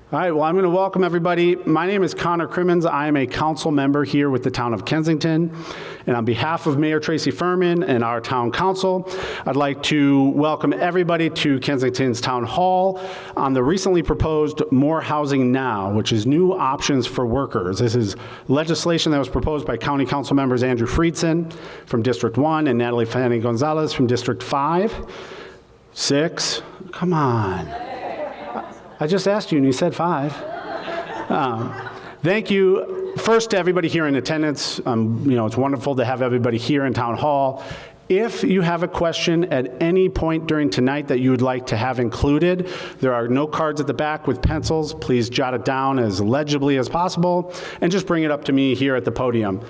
All right, well, I'm going to welcome everybody. My name is Connor Crimmins. I am a council member here with the town of Kensington. And on behalf of Mayor Tracy Furman and our town council, I'd like to welcome everybody to Kensington's Town Hall on the recently proposed More Housing Now, which is new options for workers. This is legislation that was proposed by County Councilmembers Andrew Friedson from District 1 and Natali Fani-González from District 5. 6, come on. I just asked you and you said 5. Thank you first to everybody here in attendance. It's wonderful to have everybody here in Town Hall. If you have a question at any point during tonight that you would like to have included, there are note cards at the back with pencils. Please jot it down as legibly as possible and just bring it up to me here at the podium.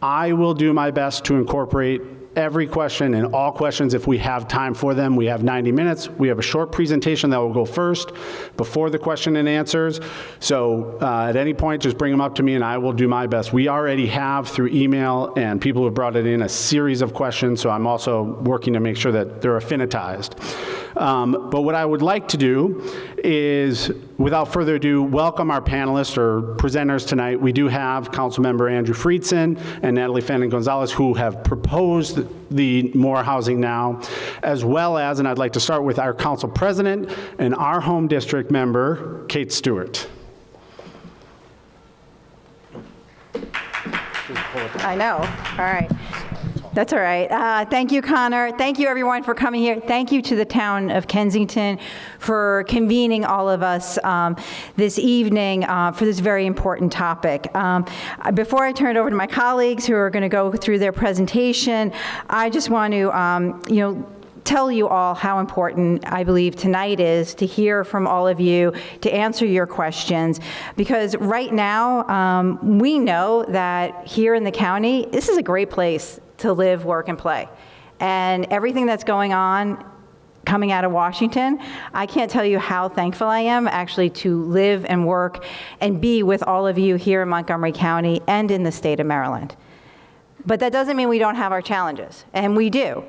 I will do my best to incorporate every question and all questions if we have time for them. We have 90 minutes. We have a short presentation that will go first before the question and answers. So at any point, just bring them up to me and I will do my best. We already have through email and people who have brought it in a series of questions, so I'm also working to make sure that they're affinitized. But what I would like to do is, without further ado, welcome our panelists or presenters tonight. We do have Councilmember Andrew Friedson and Natali Fani-González who have proposed the More Housing Now, as well as, and I'd like to start with our council president and our home district member, Kate Stewart. I know. All right. That's all right. Thank you, Connor. Thank you, everyone, for coming here. Thank you to the town of Kensington for convening all of us this evening for this very important topic. Before I turn it over to my colleagues who are going to go through their presentation, I just want to, tell you all how important I believe tonight is to hear from all of you, to answer your questions, because right now we know that here in the county, this is a great place to live, work, and play. And everything that's going on coming out of Washington, I can't tell you how thankful I am actually to live and work and be with all of you here in Montgomery County and in the state of Maryland. But that doesn't mean we don't have our challenges, and we do.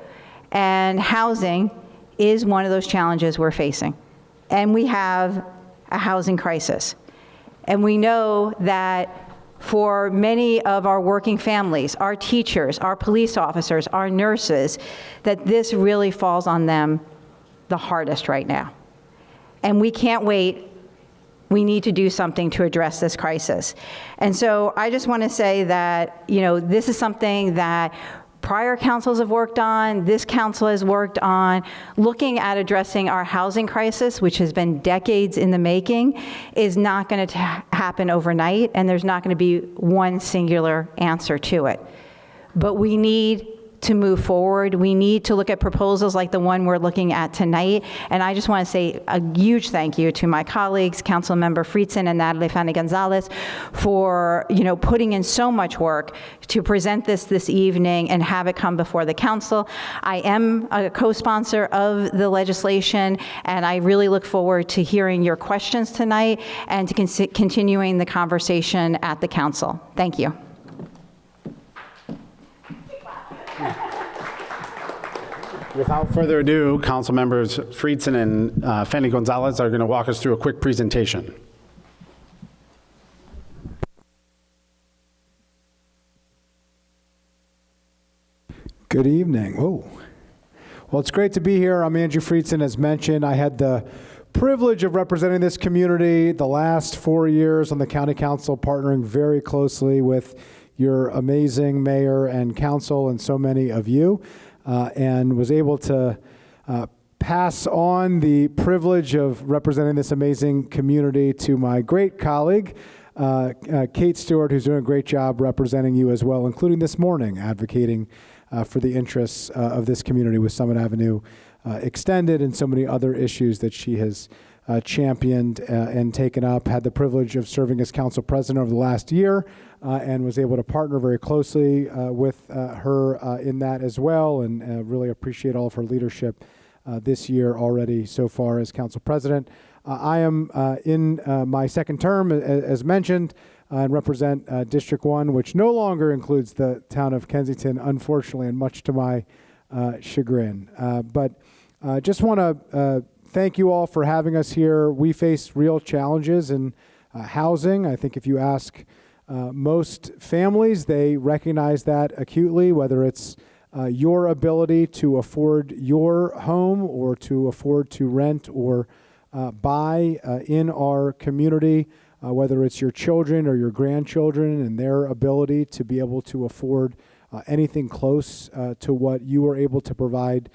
And housing is one of those challenges we're facing. And we have a housing crisis. And we know that for many of our working families, our teachers, our police officers, our nurses, that this really falls on them the hardest right now. And we can't wait. We need to do something to address this crisis. And so I just want to say that, this is something that prior councils have worked on, this council has worked on, looking at addressing our housing crisis, which has been decades in the making, is not going to happen overnight, and there's not going to be one singular answer to it. But we need to move forward. We need to look at proposals like the one we're looking at tonight. And I just want to say a huge thank you to my colleagues, Councilmember Friedson and Natali Fani-González, for putting in so much work to present this evening and have it come before the council. I am a co-sponsor of the legislation, and I really look forward to hearing your questions tonight and to continuing the conversation at the council. Thank you. Without further ado, Councilmembers Friedson and Fani-González are going to walk us through a quick presentation. Good evening. Oh, well, it's great to be here. I'm Andrew Friedson. As mentioned, I had the privilege of representing this community the last 4 years on the county council, partnering very closely with your amazing mayor and council and so many of you. And was able to pass on the privilege of representing this amazing community to my great colleague, Kate Stewart, who's doing a great job representing you as well, including this morning, advocating for the interests of this community with Summit Avenue Extended and so many other issues that she has championed and taken up. Had the privilege of serving as council president over the last year and was able to partner very closely with her in that as well, and really appreciate all of her leadership this year already so far as council president. I am in my second term, as mentioned, and represent District 1, which no longer includes the town of Kensington, unfortunately, and much to my chagrin. But just want to thank you all for having us here. We face real challenges in housing. I think if you ask most families, they recognize that acutely, whether it's your ability to afford your home or to afford to rent or buy in our community, whether it's your children or your grandchildren and their ability to be able to afford anything close to what you are able to provide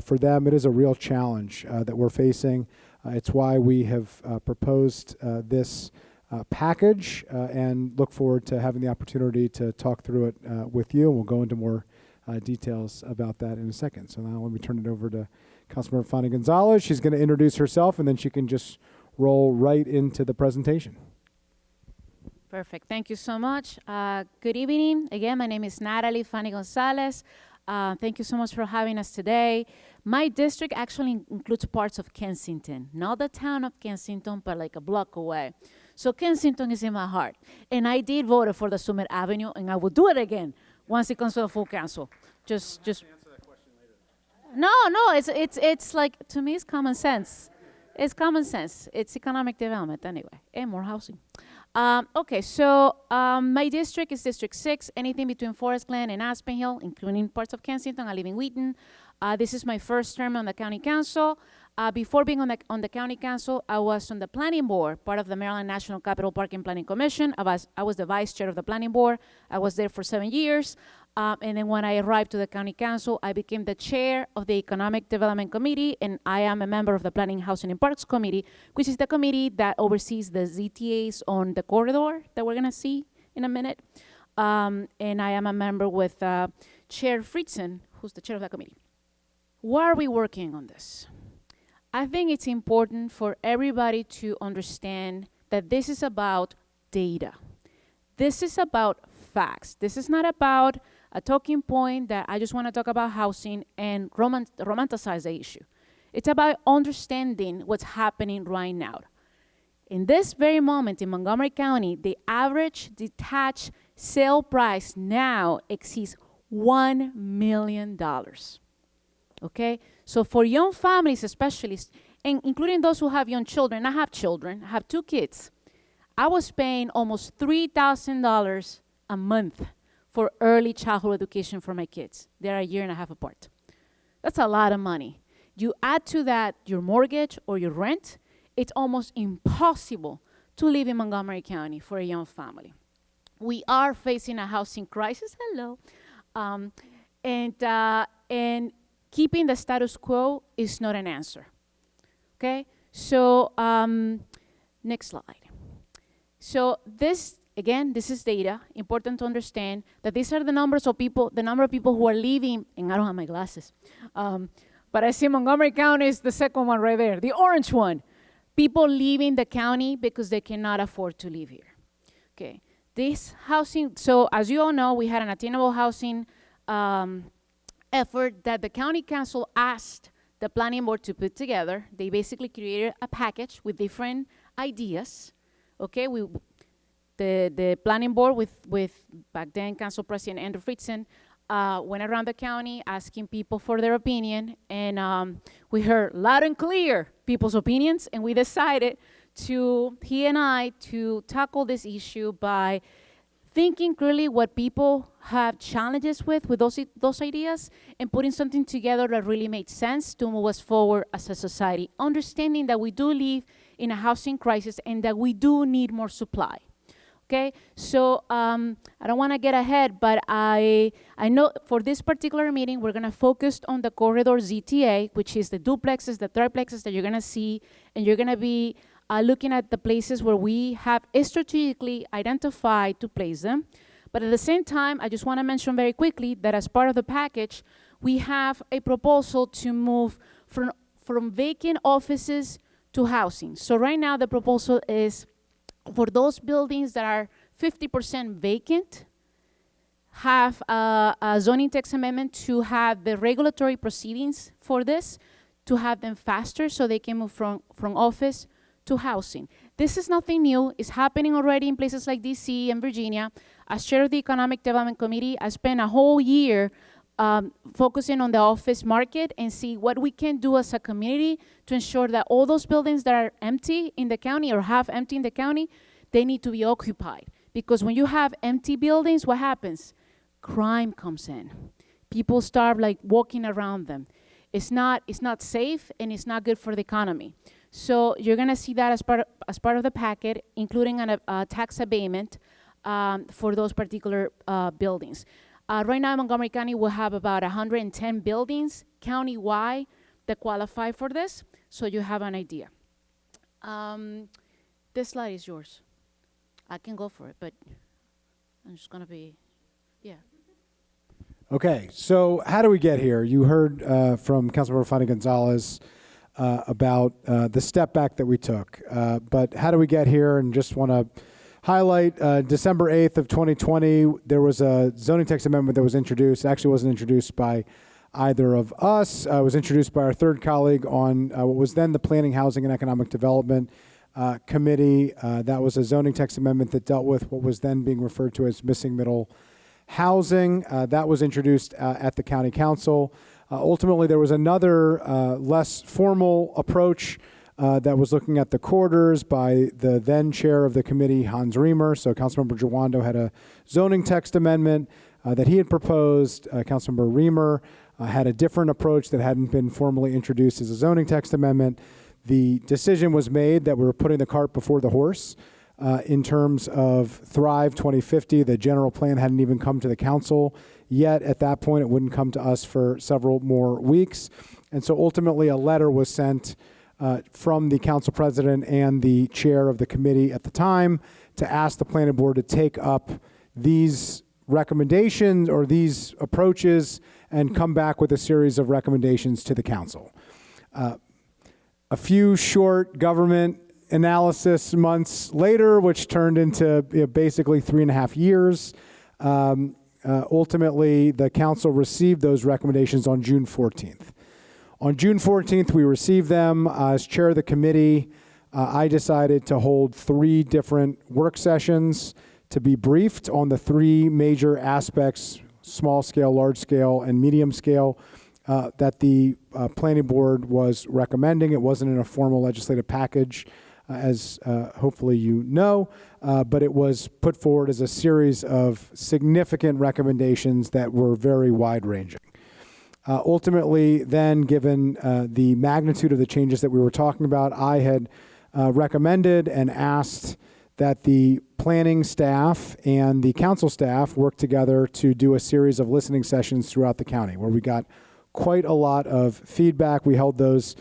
for them. It is a real challenge that we're facing. It's why we have proposed this package and look forward to having the opportunity to talk through it with you. And we'll go into more details about that in a second. So now let me turn it over to Councilmember Fani-González. She's going to introduce herself, and then she can just roll right into the presentation. Perfect. Thank you so much. Good evening. Again, my name is Natali Fani-González. Thank you so much for having us today. My district actually includes parts of Kensington, not the town of Kensington, but like a block away. So Kensington is in my heart. And I did vote for the Summit Avenue, and I will do it again once it comes to the full council. Just answer that question later. No, it's like, to me, it's common sense. It's common sense. It's economic development anyway, and more housing. Okay, so my district is District 6, anything between Forest Glen and Aspen Hill, including parts of Kensington. I live in Wheaton. This is my first term on the county council. Before being on the county council, I was on the planning board, part of the Maryland National Capital Park and Planning Commission. I was the vice chair of the planning board. I was there for 7 years. And then when I arrived to the county council, I became the chair of the Economic Development Committee, and I am a member of the Planning, Housing, and Parks Committee, which is the committee that oversees the ZTAs on the corridor that we're gonna see in a minute. And I am a member with Chair Friedson, who's the chair of that committee. Why are we working on this? I think it's important for everybody to understand that this is about data. This is about facts. This is not about a talking point that I just want to talk about housing and romanticize the issue. It's about understanding what's happening right now. In this very moment in Montgomery County, the average detached sale price now exceeds $1 million. Okay, so for young families especially, and including those who have young children, I have children, I have 2 kids. I was paying almost $3,000 a month for early childhood education for my kids. They're a year and a half apart. That's a lot of money. You add to that your mortgage or your rent, it's almost impossible to live in Montgomery County for a young family. We are facing a housing crisis, and keeping the status quo is not an answer, okay? So, next slide. So this, again, this is data. Important to understand that these are the numbers of people, the number of people who are leaving, and I don't have my glasses, but I see Montgomery County is the second one right there, the orange one. People leaving the county because they cannot afford to live here, okay? This housing, so as you all know, we had an attainable housing effort that the county council asked the planning board to put together. They basically created a package with different ideas. Okay, the planning board with back then Council President Andrew Friedson went around the county asking people for their opinion, and we heard loud and clear people's opinions, and we decided he and I, to tackle this issue by thinking clearly what people have challenges with those ideas, and putting something together that really made sense to move us forward as a society, understanding that we do live in a housing crisis and that we do need more supply. Okay, so I don't want to get ahead, but I know for this particular meeting, we're going to focus on the corridor ZTA, which is the duplexes, the triplexes that you're going to see, and you're going to be looking at the places where we have strategically identified to place them. But at the same time, I just want to mention very quickly that as part of the package, we have a proposal to move from vacant offices to housing. So right now, the proposal is for those buildings that are 50% vacant, have a zoning text amendment to have the regulatory proceedings for this, to have them faster so they can move from office to housing. This is nothing new. It's happening already in places like DC and Virginia. As chair of the Economic Development Committee, I spent a whole year focusing on the office market and see what we can do as a community to ensure that all those buildings that are empty in the county or half empty in the county, they need to be occupied. Because when you have empty buildings, what happens? Crime comes in. People start like walking around them. It's not safe and it's not good for the economy. So you're gonna see that as part of the packet, including a tax abatement for those particular buildings. Right now in Montgomery County, we'll have about 110 buildings countywide that qualify for this, so you have an idea. This slide is yours. I can go for it, but I'm just gonna be, yeah. Okay, so how do we get here? You heard from Councilmember Fani-González about the step back that we took, but how do we get here? And just want to highlight December 8th of 2020, there was a zoning text amendment that was introduced. It actually wasn't introduced by either of us. It was introduced by our third colleague on what was then the Planning, Housing, and Economic Development Committee. That was a zoning text amendment that dealt with what was then being referred to as missing middle housing. That was introduced at the County Council. Ultimately, there was another less formal approach that was looking at the corridors by the then chair of the committee, Hans Riemer. So Councilmember Jawando had a zoning text amendment that he had proposed. Councilmember Riemer had a different approach that hadn't been formally introduced as a zoning text amendment. The decision was made that we were putting the cart before the horse in terms of Thrive 2050. The general plan hadn't even come to the council yet. At that point, it wouldn't come to us for several more weeks. And so ultimately, a letter was sent from the council president and the chair of the committee at the time to ask the planning board to take up these recommendations or these approaches and come back with a series of recommendations to the council. A few short government analysis months later, which turned into basically 3.5 years, ultimately the council received those recommendations on June 14th. On June 14th, we received them. As chair of the committee, I decided to hold 3 different work sessions to be briefed on the 3 major aspects, small scale, large scale, and medium scale, that the planning board was recommending. It wasn't in a formal legislative package, as hopefully you know, but it was put forward as a series of significant recommendations that were very wide-ranging. Ultimately, then, given the magnitude of the changes that we were talking about, I had recommended and asked that the planning staff and the council staff work together to do a series of listening sessions throughout the county, where we got quite a lot of feedback. We held those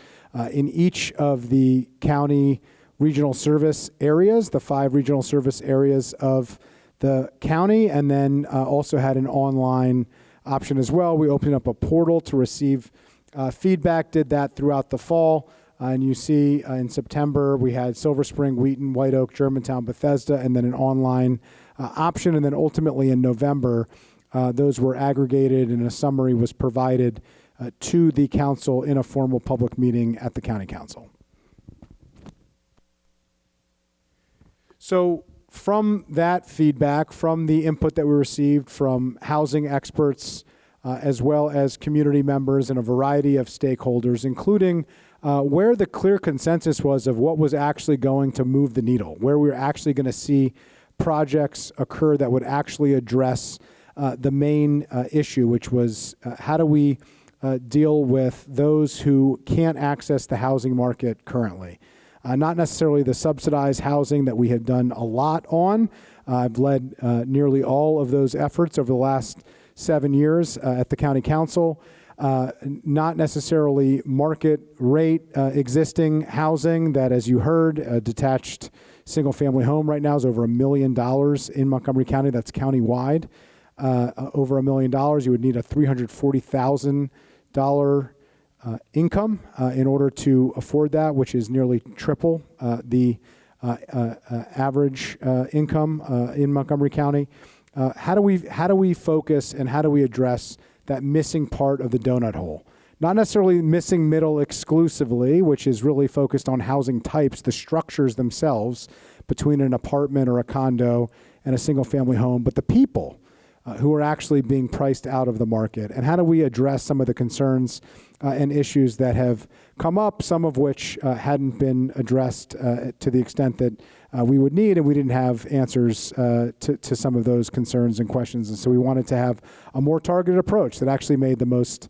in each of the county regional service areas, the 5 regional service areas of the county, and then also had an online option as well. We opened up a portal to receive feedback, did that throughout the fall. And you see in September, we had Silver Spring, Wheaton, White Oak, Germantown, Bethesda, and then an online option. And then ultimately in November, those were aggregated and a summary was provided to the council in a formal public meeting at the county council. So from that feedback, from the input that we received from housing experts, as well as community members and a variety of stakeholders, including where the clear consensus was of what was actually going to move the needle, where we were actually going to see projects occur that would actually address the main issue, which was how do we deal with those who can't access the housing market currently. Not necessarily the subsidized housing that we have done a lot on. I've led nearly all of those efforts over the last 7 years at the county council. Not necessarily market rate existing housing that, as you heard, a detached single family home right now is over $1 million in Montgomery County. That's countywide. Over $1 million, you would need a $340,000 income in order to afford that, which is nearly triple the average income in Montgomery County. How do we focus and how do we address that missing part of the donut hole? Not necessarily missing middle exclusively, which is really focused on housing types, the structures themselves between an apartment or a condo and a single family home, but the people who are actually being priced out of the market? And how do we address some of the concerns and issues that have come up, some of which hadn't been addressed to the extent that we would need, and we didn't have answers to some of those concerns and questions. And so we wanted to have a more targeted approach that actually made the most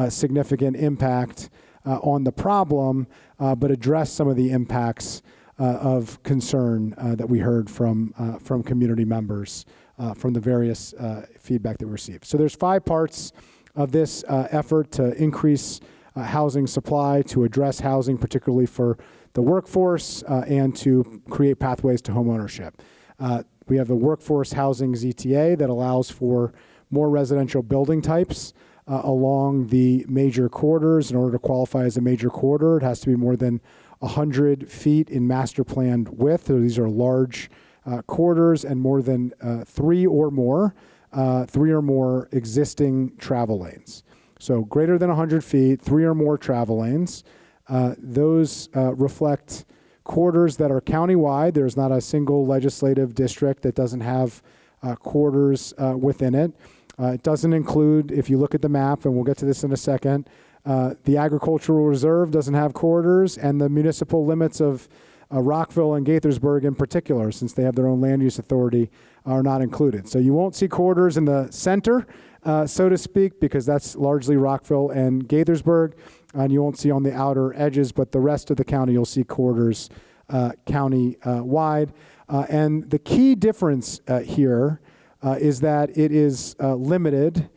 significant impact on the problem, but address some of the impacts of concern that we heard from community members from the various feedback that we received. So there's 5 parts of this effort to increase housing supply, to address housing, particularly for the workforce, and to create pathways to home ownership. We have the Workforce Housing ZTA that allows for more residential building types along the major corridors. In order to qualify as a major corridor, it has to be more than 100 feet in master planned width. So these are large corridors and more than 3 or more existing travel lanes. So greater than 100 feet, 3 or more travel lanes. Those reflect corridors that are countywide. There's not a single legislative district that doesn't have corridors within it. It doesn't include, if you look at the map, and we'll get to this in a second, the agricultural reserve doesn't have corridors, and the municipal limits of Rockville and Gaithersburg in particular, since they have their own land use authority, are not included. So you won't see corridors in the center, so to speak, because that's largely Rockville and Gaithersburg, and you won't see on the outer edges, but the rest of the county you'll see corridors county-wide. And the key difference here is that it is limited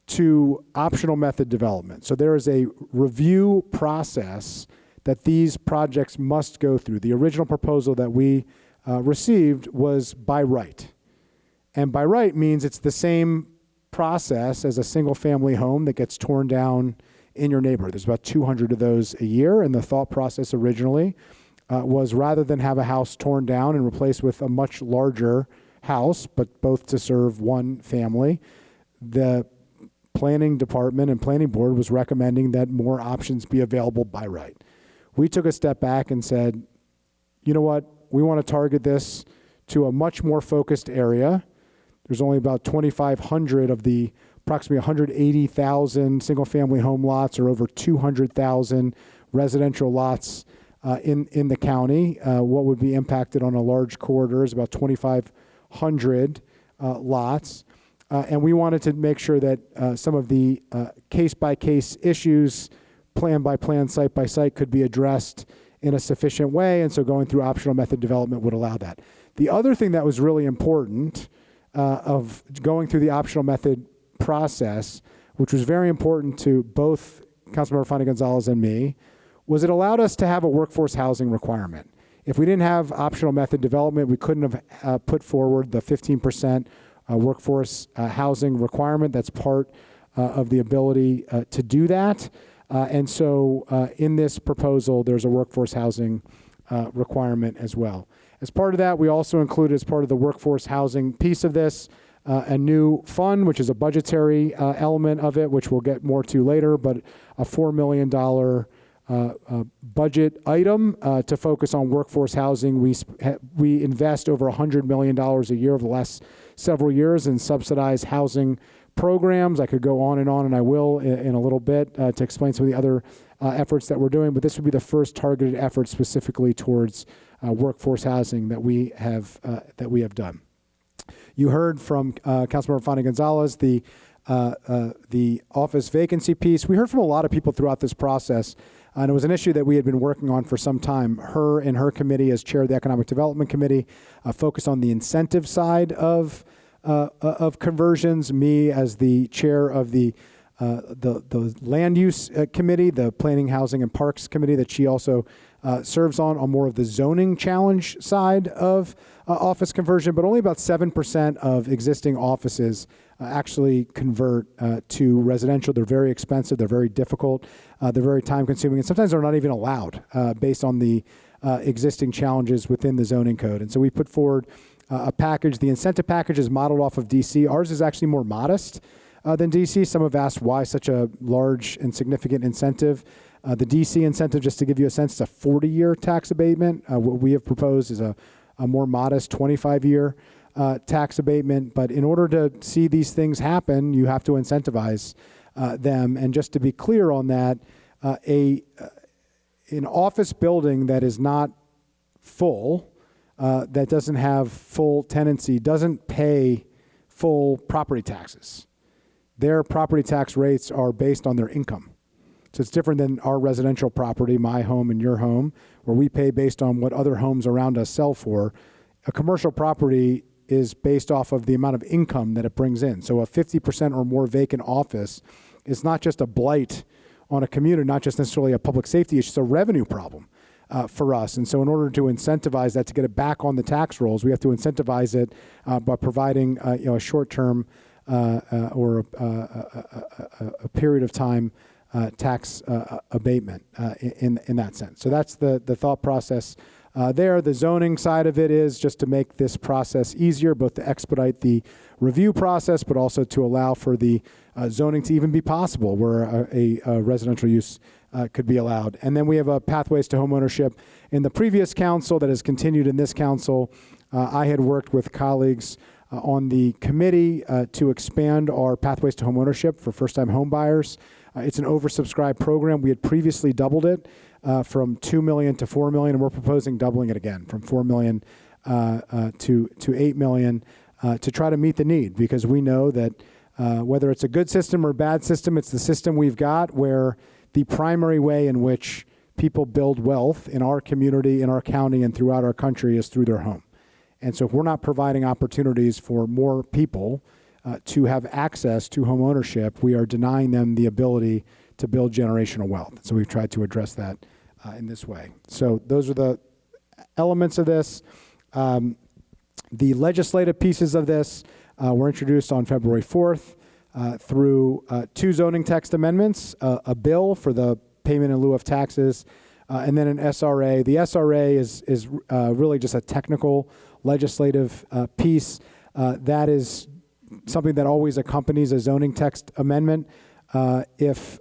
to optional method development. So there is a review process that these projects must go through. The original proposal that we received was by right. And by right means it's the same process as a single family home that gets torn down in your neighborhood. There's about 200 of those a year, and the thought process originally was rather than have a house torn down and replaced with a much larger house, but both to serve one family, the planning department and planning board was recommending that more options be available by right. We took a step back and said, you know what, we want to target this to a much more focused area. There's only about 2,500 of the approximately 180,000 single-family home lots, or over 200,000 residential lots in the county. What would be impacted on a large corridor is about 2,500 lots. And we wanted to make sure that some of the case-by-case issues, plan-by-plan, site-by-site, could be addressed in a sufficient way, and so going through optional method development would allow that. The other thing that was really important of going through the optional method process, which was very important to both Councilmember Fani-González and me, was it allowed us to have a workforce housing requirement. If we didn't have optional method development, we couldn't have put forward the 15% workforce housing requirement. That's part of the ability to do that. And so in this proposal, there's a workforce housing requirement as well. As part of that, we also included, as part of the workforce housing piece of this, a new fund, which is a budgetary element of it, which we'll get more to later, but a $4 million budget item to focus on workforce housing. We invest over $100 million a year over the last several years in subsidized housing programs. I could go on, and I will in a little bit to explain some of the other efforts that we're doing, but this would be the first targeted effort specifically towards workforce housing that we have done. You heard from Councilmember Fani-González the office vacancy piece. We heard from a lot of people throughout this process, and it was an issue that we had been working on for some time. Her and her committee, as chair of the Economic Development Committee, focused on the incentive side of conversions. Me, as the chair of the land use committee, the Planning, Housing, and Parks Committee that she also serves on more of the zoning challenge side of office conversion, but only about 7% of existing offices actually convert to residential. They're very expensive, they're very difficult, they're very time consuming, and sometimes they're not even allowed based on the existing challenges within the zoning code. And so we put forward a package. The incentive package is modeled off of DC. Ours is actually more modest than DC. Some have asked why such a large and significant incentive. The DC incentive, just to give you a sense, is a 40-year tax abatement. What we have proposed is a more modest 25-year tax abatement. But in order to see these things happen, you have to incentivize them. And just to be clear on that, an office building that is not full, that doesn't have full tenancy, doesn't pay full property taxes. Their property tax rates are based on their income. So it's different than our residential property, my home and your home, where we pay based on what other homes around us sell for. A commercial property is based off of the amount of income that it brings in. So a 50% or more vacant office is not just a blight on a community, not just necessarily a public safety issue, it's a revenue problem for us. And so in order to incentivize that, to get it back on the tax rolls, we have to incentivize it by providing a short-term or a period of time tax abatement in that sense. So that's the thought process there. The zoning side of it is just to make this process easier, both to expedite the review process, but also to allow for the zoning to even be possible where a residential use could be allowed. And then we have a pathways to homeownership in the previous council that has continued in this council. I had worked with colleagues on the committee to expand our pathways to homeownership for first-time home buyers. It's an oversubscribed program. We had previously doubled it from $2 million to $4 million, and we're proposing doubling it again from $4 million to $8 million to try to meet the need, because we know that whether it's a good system or a bad system, it's the system we've got where the primary way in which people build wealth in our community, in our county, and throughout our country is through their home. And so if we're not providing opportunities for more people to have access to home ownership, we are denying them the ability to build generational wealth. So we've tried to address that in this way. So those are the elements of this. The legislative pieces of this were introduced on February 4th through 2 zoning text amendments, a bill for the payment in lieu of taxes, and then an SRA. The SRA is really just a technical legislative piece. That is something that always accompanies a zoning text amendment if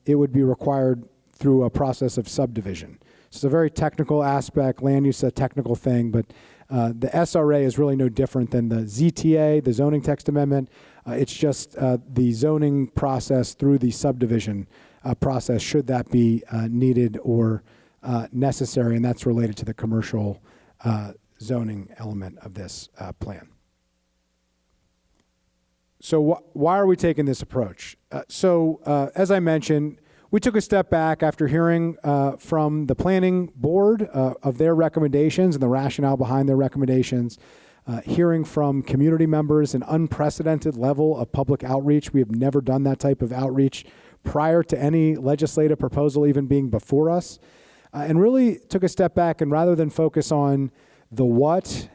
it would be required through a process of subdivision. So it's a very technical aspect, land use is a technical thing, but the SRA is really no different than the ZTA, the zoning text amendment. It's just the zoning process through the subdivision process, should that be needed or necessary, and that's related to the commercial zoning element of this plan. So why are we taking this approach? As I mentioned, we took a step back after hearing from the planning board of their recommendations and the rationale behind their recommendations, hearing from community members, an unprecedented level of public outreach. We have never done that type of outreach prior to any legislative proposal even being before us, and really took a step back, and rather than focus on the what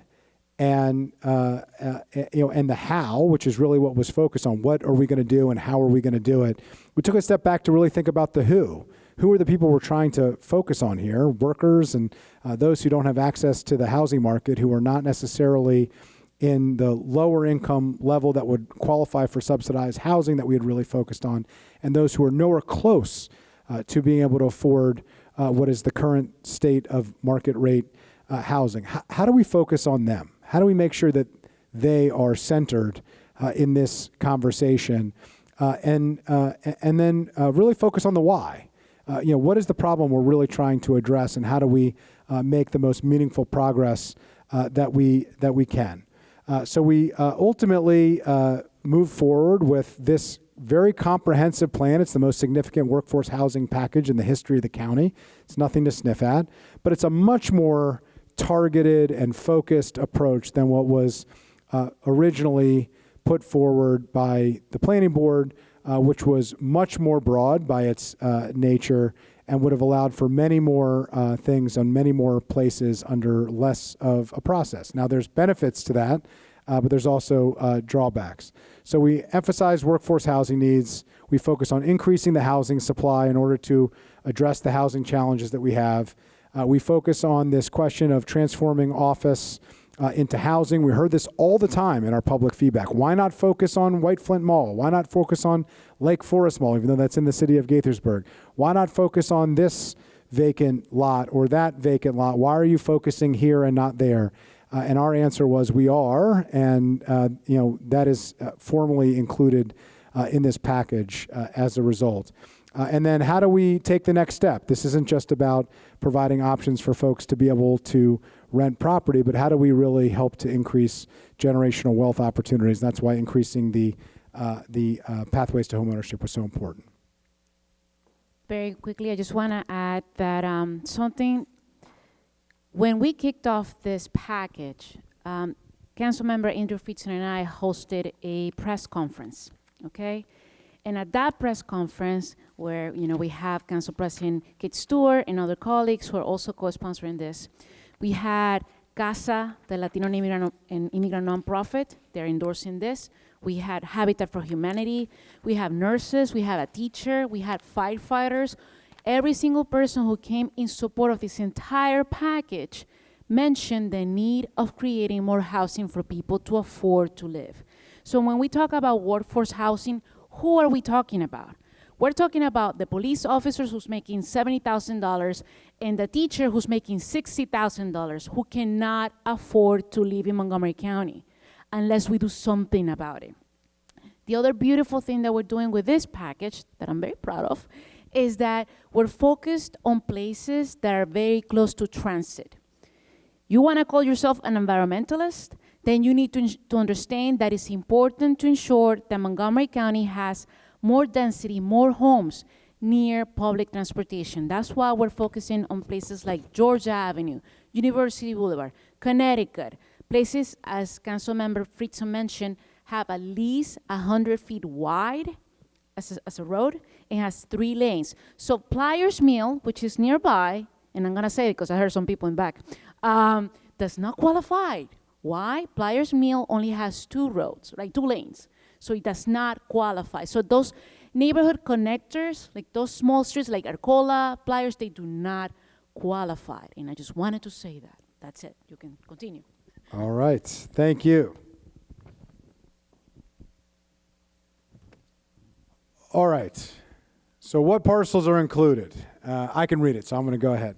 and and the how, which is really what was focused on, what are we going to do and how are we going to do it, we took a step back to really think about the who. Who are the people we're trying to focus on here? Workers and those who don't have access to the housing market, who are not necessarily in the lower income level that would qualify for subsidized housing that we had really focused on, and those who are nowhere close to being able to afford what is the current state of market rate housing. How do we focus on them? How do we make sure that they are centered in this conversation, and then really focus on the why? What is the problem we're really trying to address, and how do we make the most meaningful progress that we can? So we ultimately move forward with this very comprehensive plan. It's the most significant workforce housing package in the history of the county. It's nothing to sniff at, but it's a much more targeted and focused approach than what was originally put forward by the planning board, which was much more broad by its nature and would have allowed for many more things on many more places under less of a process. Now, there's benefits to that, but there's also drawbacks. So we emphasize workforce housing needs. We focus on increasing the housing supply in order to address the housing challenges that we have. We focus on this question of transforming office into housing. We heard this all the time in our public feedback. Why not focus on White Flint Mall? Why not focus on Lake Forest Mall, even though that's in the city of Gaithersburg? Why not focus on this vacant lot or that vacant lot? Why are you focusing here and not there? And our answer was we are, and that is formally included in this package as a result. And then how do we take the next step? This isn't just about providing options for folks to be able to rent property, but how do we really help to increase generational wealth opportunities? That's why increasing the pathways to homeownership was so important. Very quickly, I just want to add that when we kicked off this package, Councilmember Andrew Friedson and I hosted a press conference, okay? And at that press conference, where we have Council President Kate Stewart and other colleagues who are also co-sponsoring this, we had CASA, the Latino and Immigrant Nonprofit. They're endorsing this. We had Habitat for Humanity. We have nurses. We had a teacher. We had firefighters. Every single person who came in support of this entire package mentioned the need of creating more housing for people to afford to live. So when we talk about workforce housing, who are we talking about? We're talking about the police officers who's making $70,000 and the teacher who's making $60,000 who cannot afford to live in Montgomery County unless we do something about it. The other beautiful thing that we're doing with this package that I'm very proud of is that we're focused on places that are very close to transit. You want to call yourself an environmentalist? Then you need to understand that it's important to ensure that Montgomery County has more density, more homes near public transportation. That's why we're focusing on places like Georgia Avenue, University Boulevard, Connecticut. Places, as Councilmember Friedson mentioned, have at least 100 feet wide as a road and has 3 lanes. So Pliers Mill, which is nearby, and I'm gonna say it because I heard some people in back, does not qualify. Why? Pliers Mill only has 2 roads, right, 2 lanes. So it does not qualify. So those neighborhood connectors, like those small streets like Arcola, Pliers, they do not qualify. And I just wanted to say that. That's it. You can continue. All right. Thank you. All right. So what parcels are included? I can read it, so I'm going to go ahead.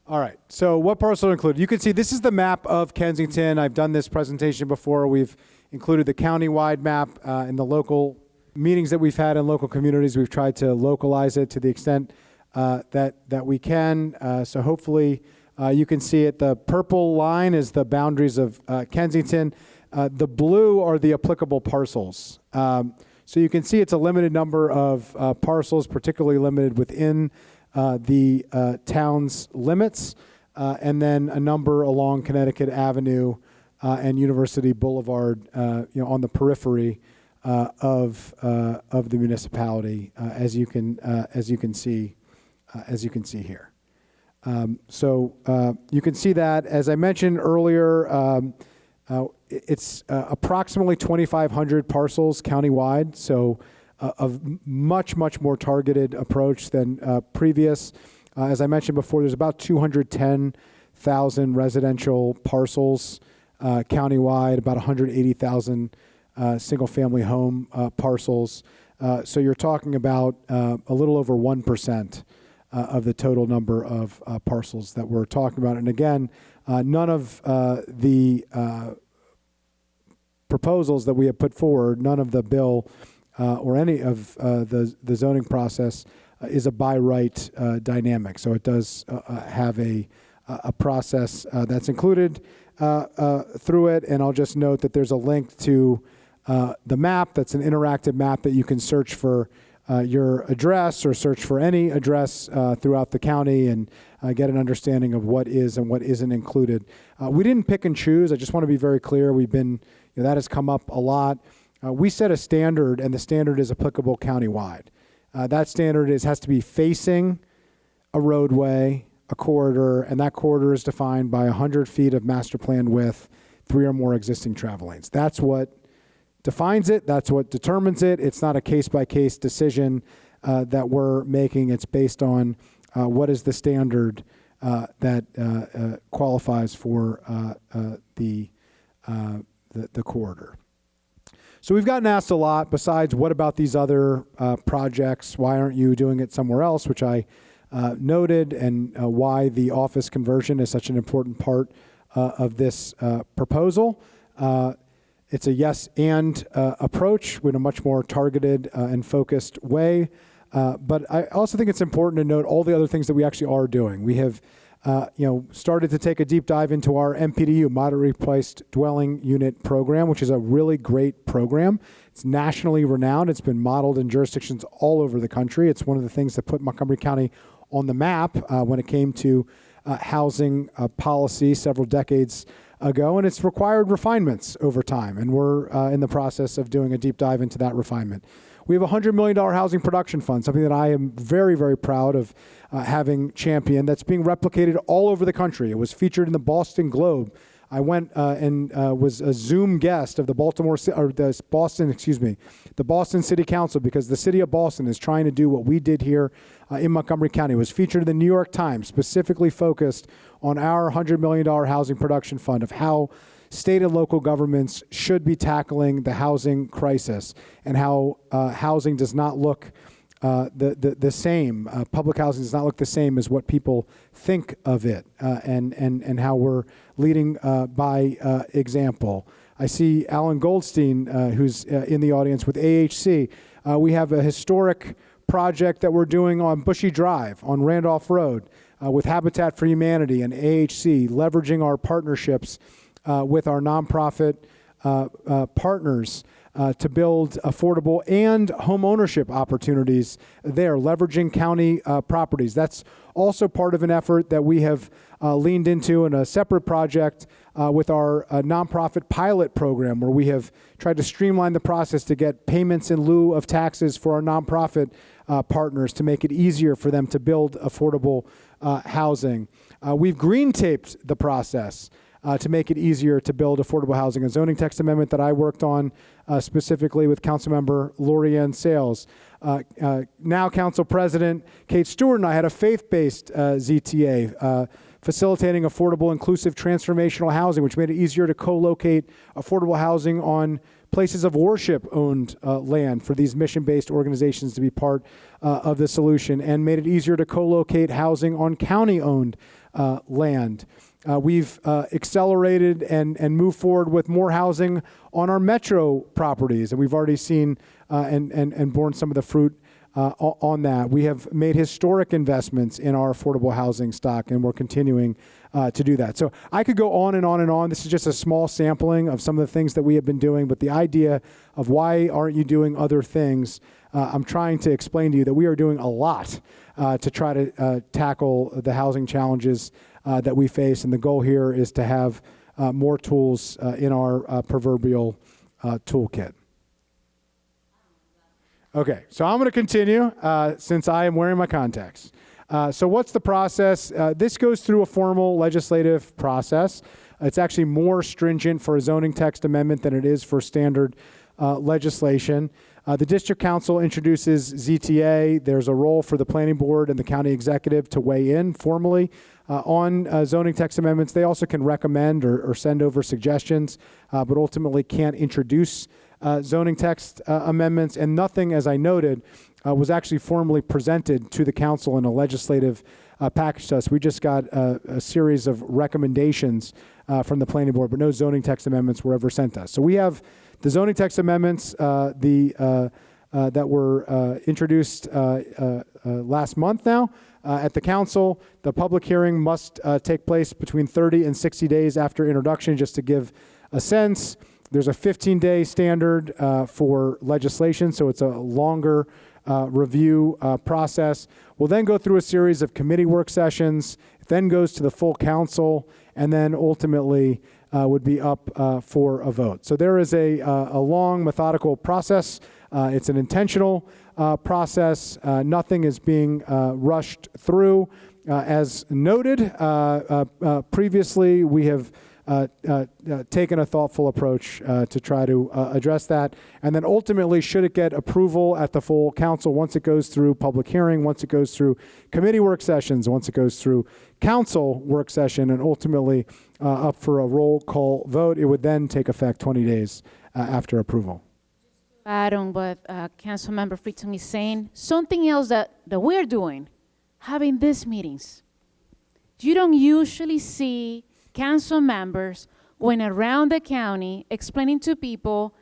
All right. So what parcels are included? You can see this is the map of Kensington. I've done this presentation before. We've included the county-wide map in the local meetings that we've had in local communities. We've tried to localize it to the extent that we can. So hopefully you can see it. The purple line is the boundaries of Kensington. The blue are the applicable parcels. So you can see it's a limited number of parcels, particularly limited within the town's limits, and then a number along Connecticut Avenue and University Boulevard, on the periphery of the municipality, as you can see here. So you can see that, as I mentioned earlier, it's approximately 2,500 parcels countywide. So a much more targeted approach than previous. As I mentioned before, there's about 210,000 residential parcels countywide, about 180,000 single-family home parcels. So you're talking about a little over 1% of the total number of parcels that we're talking about. And again, none of the proposals that we have put forward, none of the bill or any of the zoning process is a by right dynamic. So it does have a process that's included through it. And I'll just note that there's a link to the map. That's an interactive map that you can search for your address or search for any address throughout the county and get an understanding of what is and what isn't included. We didn't pick and choose. I just want to be very clear. We've been, that has come up a lot. We set a standard, and the standard is applicable countywide. That standard has to be facing a roadway, a corridor, and that corridor is defined by 100 feet of master plan width, 3 or more existing travel lanes. That's what defines it. That's what determines it. It's not a case-by-case decision that we're making. It's based on what is the standard that qualifies for the corridor. So we've gotten asked a lot, besides what about these other projects? Why aren't you doing it somewhere else? Which I noted, and why the office conversion is such an important part of this proposal. It's a yes and approach with a much more targeted and focused way. But I also think it's important to note all the other things that we actually are doing. We have started to take a deep dive into our MPDU, Moderately Priced Dwelling Unit program, which is a really great program. It's nationally renowned. It's been modeled in jurisdictions all over the country. It's one of the things that put Montgomery County on the map when it came to housing policy several decades ago, and it's required refinements over time, and we're in the process of doing a deep dive into that refinement. We have a $100 million housing production fund, something that I am very, very proud of having championed, that's being replicated all over the country. It was featured in the Boston Globe. I went and was a Zoom guest of the Boston City Council, because the city of Boston is trying to do what we did here in Montgomery County. It was featured in the New York Times, specifically focused on our $100 million housing production fund, of how state and local governments should be tackling the housing crisis, and how housing does not look the same. Public housing does not look the same as what people think of it, and how we're leading by example. I see Alan Goldstein, who's in the audience with AHC. We have a historic project that we're doing on Bushy Drive on Randolph Road with Habitat for Humanity and AHC, leveraging our partnerships with our nonprofit partners to build affordable and home ownership opportunities there, leveraging county properties. That's also part of an effort that we have leaned into in a separate project with our nonprofit pilot program, where we have tried to streamline the process to get payments in lieu of taxes for our nonprofit partners to make it easier for them to build affordable housing. We've green taped the process to make it easier to build affordable housing. A zoning text amendment that I worked on specifically with Councilmember Lori-Ann Sales. Now Council President Kate Stewart and I had a faith-based ZTA facilitating affordable, inclusive, transformational housing, which made it easier to co-locate affordable housing on places of worship-owned land for these mission-based organizations to be part of the solution, and made it easier to co-locate housing on county-owned land. We've accelerated and moved forward with more housing on our metro properties, and we've already seen and borne some of the fruit on that. We have made historic investments in our affordable housing stock, and we're continuing to do that. So I could go on and on and on. This is just a small sampling of some of the things that we have been doing, but the idea of why aren't you doing other things, I'm trying to explain to you that we are doing a lot to try to tackle the housing challenges that we face, and the goal here is to have more tools in our proverbial toolkit. Okay, so I'm going to continue since I am wearing my contacts. So what's the process? This goes through a formal legislative process. It's actually more stringent for a zoning text amendment than it is for standard legislation. The district council introduces ZTA. There's a role for the planning board and the county executive to weigh in formally on zoning text amendments. They also can recommend or send over suggestions, but ultimately can't introduce zoning text amendments. And nothing, as I noted, was actually formally presented to the council in a legislative package to us. We just got a series of recommendations from the planning board, but no zoning text amendments were ever sent to us. So we have the zoning text amendments that were introduced last month now at the council. The public hearing must take place between 30 and 60 days after introduction, just to give a sense. There's a 15-day standard for legislation, so it's a longer review process. We'll then go through a series of committee work sessions. It then goes to the full council, and then ultimately would be up for a vote. So there is a long, methodical process. It's an intentional process. Nothing is being rushed through. As noted previously, we have taken a thoughtful approach to try to address that. And then ultimately, should it get approval at the full council, once it goes through public hearing, once it goes through committee work sessions, once it goes through council work session, and ultimately up for a roll call vote, it would then take effect 20 days after approval. Add on what Councilmember Friedson is saying, something else that we're doing, having these meetings. You don't usually see council members going around the county explaining to people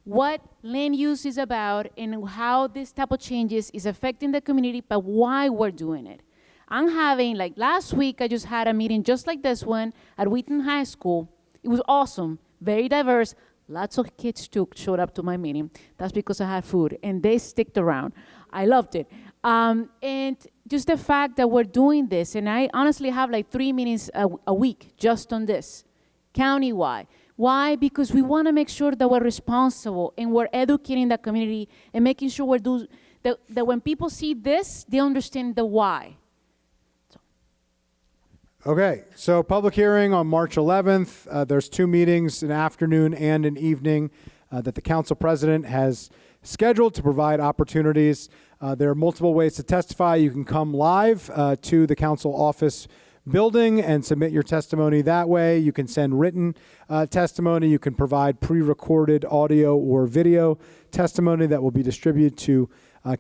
what land use is about and how this type of changes is affecting the community, but why we're doing it. I'm having, like last week, I just had a meeting just like this one at Wheaton High School. It was awesome, very diverse. Lots of kids too showed up to my meeting. That's because I had food, and they sticked around. I loved it. And just the fact that we're doing this, and I honestly have like 3 meetings a week just on this, countywide. Why? Because we want to make sure that we're responsible and we're educating the community and making sure that when people see this, they understand the why. Okay, so public hearing on March 11th. There's 2 meetings, an afternoon and an evening, that the council president has scheduled to provide opportunities. There are multiple ways to testify. You can come live to the council office building and submit your testimony that way. You can send written testimony. You can provide pre-recorded audio or video testimony that will be distributed to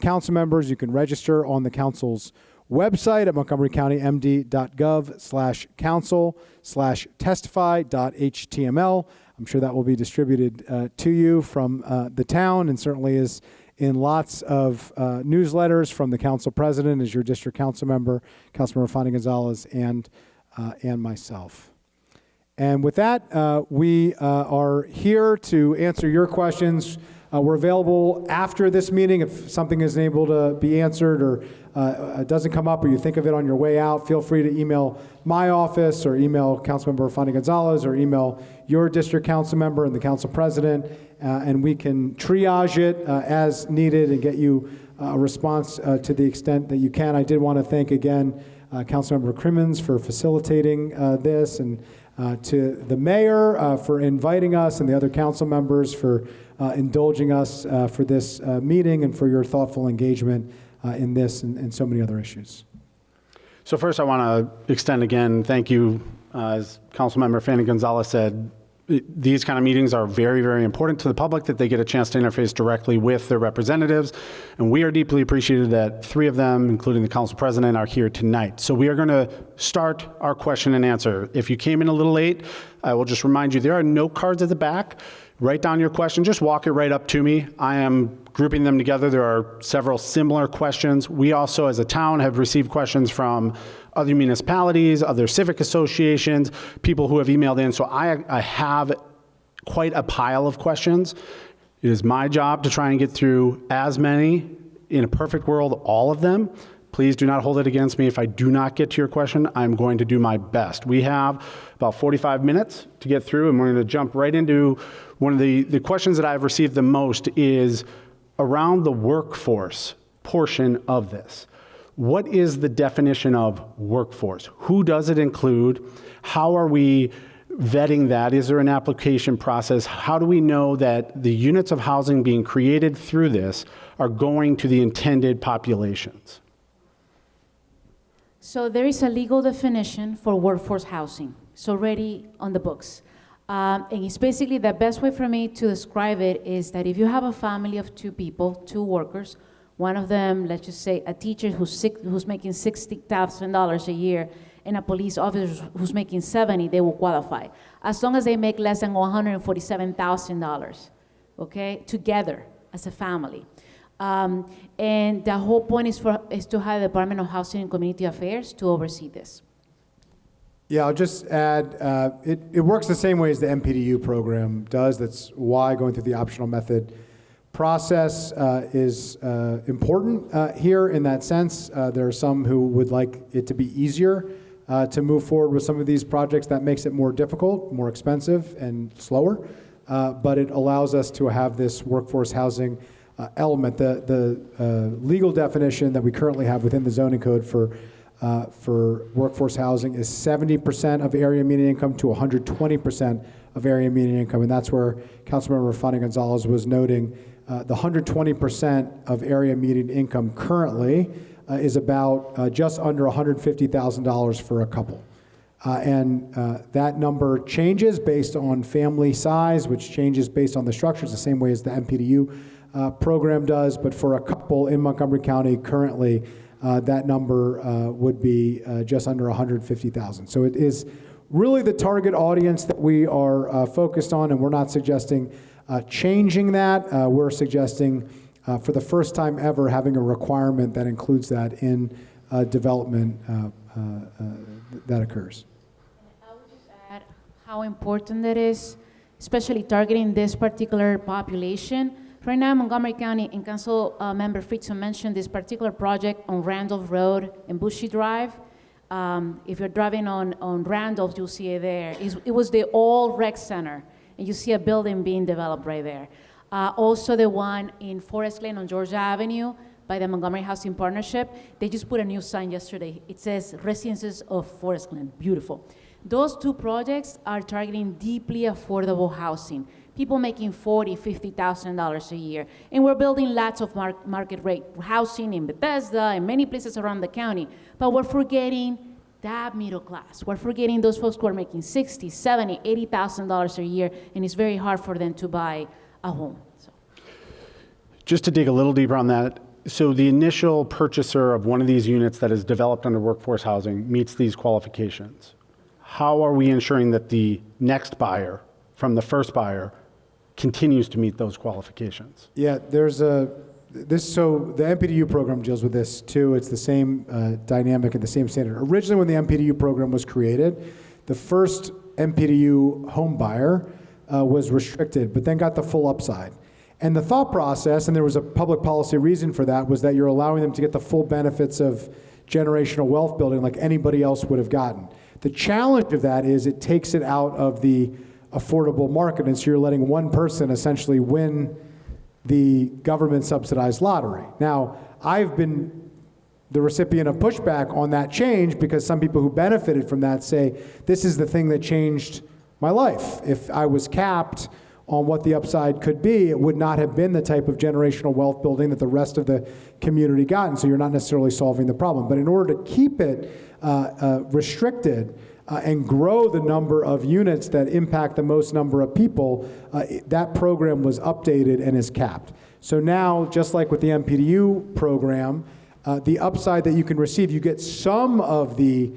council members. You can register on the council's website at montgomerycountymd.gov/council/testify.html. I'm sure that will be distributed to you from the town, and certainly is in lots of newsletters from the council president as your district council member, Councilmember Fani-González, and myself. And with that, we are here to answer your questions. We're available after this meeting. If something isn't able to be answered or doesn't come up or you think of it on your way out, feel free to email my office or email Councilmember Fani-González or email your district council member and the council president, and we can triage it as needed and get you a response to the extent that you can. I did want to thank again Councilmember Crimmins for facilitating this, and to the mayor for inviting us, and the other council members for indulging us for this meeting and for your thoughtful engagement in this and so many other issues. So first I want to extend again, thank you. As Councilmember Fani-González said, these kind of meetings are very, very important to the public, that they get a chance to interface directly with their representatives. And we are deeply appreciative that 3 of them, including the council president, are here tonight. So we are going to start our question and answer. If you came in a little late, I will just remind you, there are note cards at the back. Write down your question, just walk it right up to me. I am grouping them together. There are several similar questions. We also, as a town, have received questions from other municipalities, other civic associations, people who have emailed in. So I have quite a pile of questions. It is my job to try and get through as many. In a perfect world, all of them. Please do not hold it against me. If I do not get to your question, I'm going to do my best. We have about 45 minutes to get through, and we're going to jump right into one of the questions that I've received the most is around the workforce portion of this. What is the definition of workforce? Who does it include? How are we vetting that? Is there an application process? How do we know that the units of housing being created through this are going to the intended populations? So there is a legal definition for workforce housing. It's already on the books. And it's basically, the best way for me to describe it is that if you have a family of 2 people, 2 workers, one of them, let's just say a teacher who's making $60,000 a year, and a police officer who's making $70,000, they will qualify. As long as they make less than $147,000, okay, together as a family. And the whole point is to have the Department of Housing and Community Affairs to oversee this. Yeah, I'll just add, it works the same way as the MPDU program does. That's why going through the optional method process is important here in that sense. There are some who would like it to be easier to move forward with some of these projects. That makes it more difficult, more expensive, and slower. But it allows us to have this workforce housing element. The legal definition that we currently have within the zoning code for workforce housing is 70% of area median income to 120% of area median income, and that's where Councilmember Fani-González was noting the 120% of area median income currently is about just under $150,000 for a couple. And that number changes based on family size, which changes based on the structures, the same way as the MPDU program does. But for a couple in Montgomery County currently, that number would be just under $150,000. So it is really the target audience that we are focused on, and we're not suggesting changing that. We're suggesting for the first time ever having a requirement that includes that in development that occurs. I would just add how important it is, especially targeting this particular population. Right now, Montgomery County, and Councilmember Friedson mentioned this particular project on Randolph Road and Bushy Drive. If you're driving on Randolph, you'll see it there. It was the old rec center, and you see a building being developed right there. Also the one in Forest Lane on Georgia Avenue by the Montgomery Housing Partnership, they just put a new sign yesterday. It says Residences of Forest Glen, beautiful. Those two projects are targeting deeply affordable housing, people making $40,000, $50,000 a year. And we're building lots of market rate housing in Bethesda and many places around the county, but we're forgetting that middle class. We're forgetting those folks who are making $60,000, $70,000, $80,000 a year, and it's very hard for them to buy a home. So. Just to dig a little deeper on that, so the initial purchaser of one of these units that is developed under workforce housing meets these qualifications. How are we ensuring that the next buyer from the first buyer continues to meet those qualifications? Yeah, so the MPDU program deals with this too. It's the same dynamic and the same standard. Originally, when the MPDU program was created, the first MPDU home buyer was restricted, but then got the full upside. And the thought process, and there was a public policy reason for that, was that you're allowing them to get the full benefits of generational wealth building like anybody else would have gotten. The challenge of that is it takes it out of the affordable market, and so you're letting one person essentially win the government subsidized lottery. Now, I've been the recipient of pushback on that change because some people who benefited from that say, this is the thing that changed my life. If I was capped on what the upside could be, it would not have been the type of generational wealth building that the rest of the community got, and so you're not necessarily solving the problem. But in order to keep it restricted and grow the number of units that impact the most number of people, that program was updated and is capped. So now, just like with the MPDU program, the upside that you can receive, you get some of the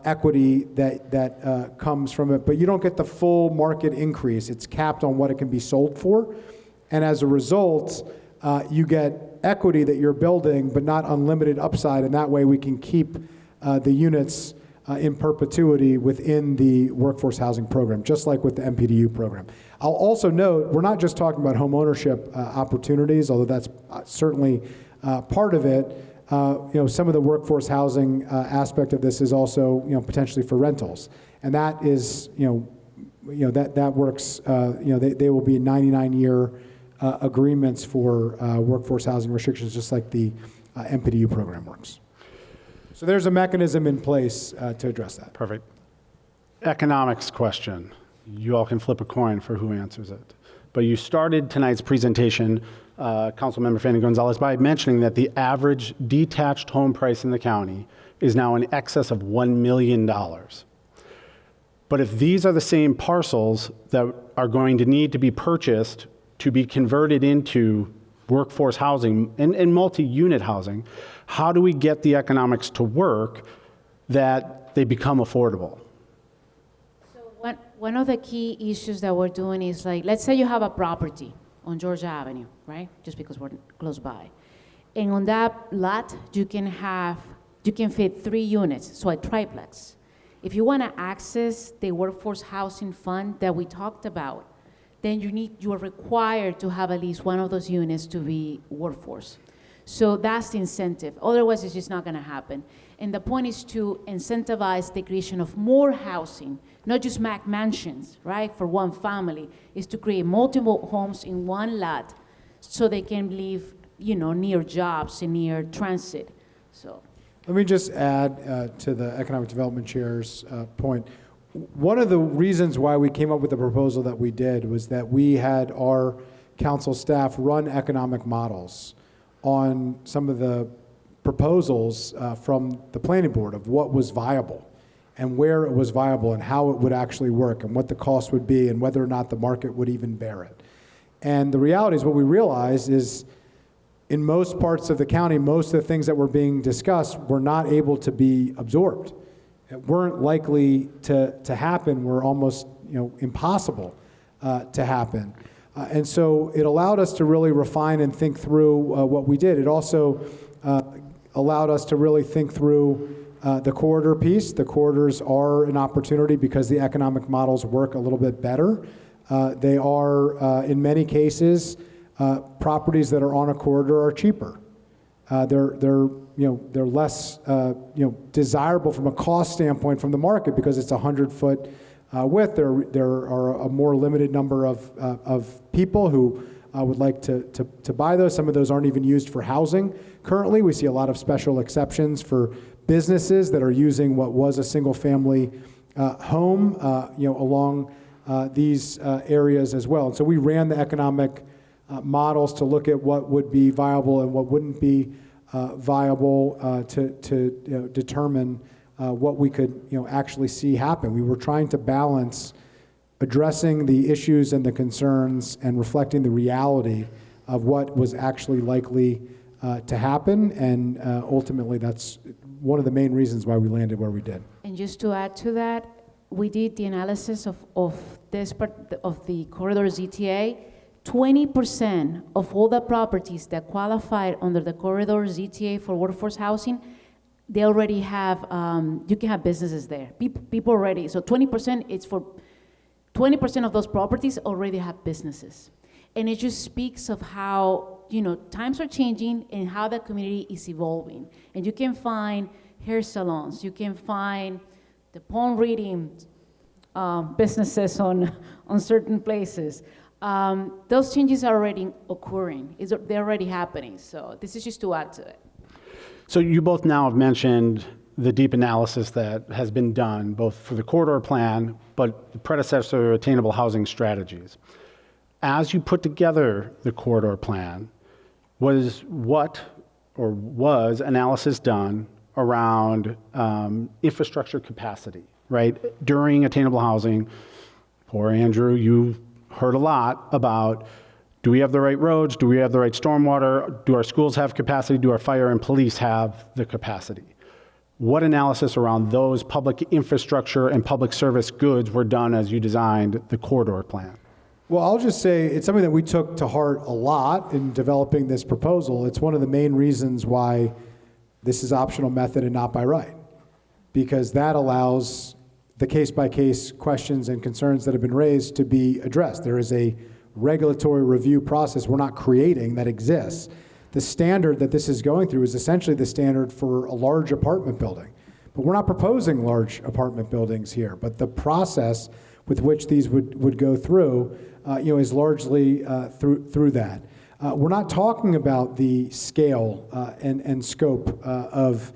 equity that comes from it, but you don't get the full market increase. It's capped on what it can be sold for. And as a result, you get equity that you're building, but not unlimited upside. And that way we can keep the units in perpetuity within the workforce housing program, just like with the MPDU program. I'll also note, we're not just talking about home ownership opportunities, although that's certainly part of it. Some of the workforce housing aspect of this is also, potentially for rentals, and that is, that works. They will be 99-year agreements for workforce housing restrictions, just like the MPDU program works. So there's a mechanism in place to address that. Perfect. Economics question. You all can flip a coin for who answers it. But you started tonight's presentation, Councilmember Fani-González, by mentioning that the average detached home price in the county is now in excess of $1 million. But if these are the same parcels that are going to need to be purchased to be converted into workforce housing and multi-unit housing, how do we get the economics to work that they become affordable? So one of the key issues that we're doing is, like, let's say you have a property on Georgia Avenue, right? Just because we're close by. And on that lot, you can fit 3 units, so a triplex. If you want to access the workforce housing fund that we talked about, then you are required to have at least one of those units to be workforce. So that's the incentive. Otherwise, it's just not going to happen. And the point is to incentivize the creation of more housing, not just mansions, right, for one family, is to create multiple homes in one lot so they can live, near jobs and near transit. So. Let me just add to the Economic Development Chair's point. One of the reasons why we came up with the proposal that we did was that we had our council staff run economic models on some of the proposals from the planning board of what was viable and where it was viable and how it would actually work and what the cost would be and whether or not the market would even bear it. And the reality is what we realized is in most parts of the county, most of the things that were being discussed were not able to be absorbed. weren't likely to happen, were almost impossible to happen. And so it allowed us to really refine and think through what we did. It also allowed us to really think through the corridor piece. The corridors are an opportunity because the economic models work a little bit better. They are, in many cases, properties that are on a corridor are cheaper. They're less desirable from a cost standpoint from the market because it's 100-foot width. There are a more limited number of people who would like to buy those. Some of those aren't even used for housing currently. We see a lot of special exceptions for businesses that are using what was a single-family home, along these areas as well. And so we ran the economic models to look at what would be viable and what wouldn't be viable to determine what we could actually see happen. We were trying to balance addressing the issues and the concerns and reflecting the reality of what was actually likely to happen, and ultimately that's one of the main reasons why we landed where we did. And just to add to that, we did the analysis of this part of the corridor ZTA. 20% of all the properties that qualified under the corridor ZTA for workforce housing, they already have, you can have businesses there. People already, so 20%, it's for 20% of those properties already have businesses. And it just speaks of how, times are changing and how the community is evolving. And you can find hair salons, you can find the palm reading businesses on certain places. Those changes are already occurring. They're already happening. So this is just to add to it. So you both now have mentioned the deep analysis that has been done, both for the corridor plan, but the predecessor attainable housing strategies. As you put together the corridor plan, was analysis done around infrastructure capacity, right? During attainable housing, poor Andrew, you heard a lot about, do we have the right roads? Do we have the right stormwater? Do our schools have capacity? Do our fire and police have the capacity? What analysis around those public infrastructure and public service goods were done as you designed the corridor plan? Well, I'll just say it's something that we took to heart a lot in developing this proposal. It's one of the main reasons why this is optional method and not by right, because that allows the case-by-case questions and concerns that have been raised to be addressed. There is a regulatory review process we're not creating that exists. The standard that this is going through is essentially the standard for a large apartment building. But we're not proposing large apartment buildings here, but the process with which these would go through is largely through that. We're not talking about the scale and scope of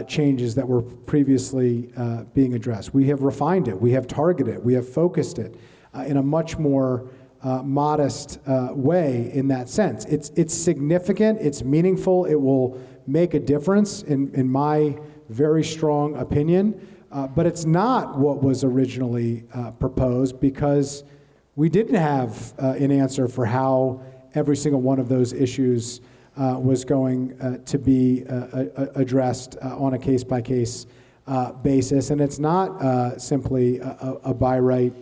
changes that were previously being addressed. We have refined it, we have targeted it, we have focused it in a much more modest way in that sense. It's significant, it's meaningful, it will make a difference in my very strong opinion, but it's not what was originally proposed, because we didn't have an answer for how every single one of those issues was going to be addressed on a case-by-case basis, and it's not simply a by right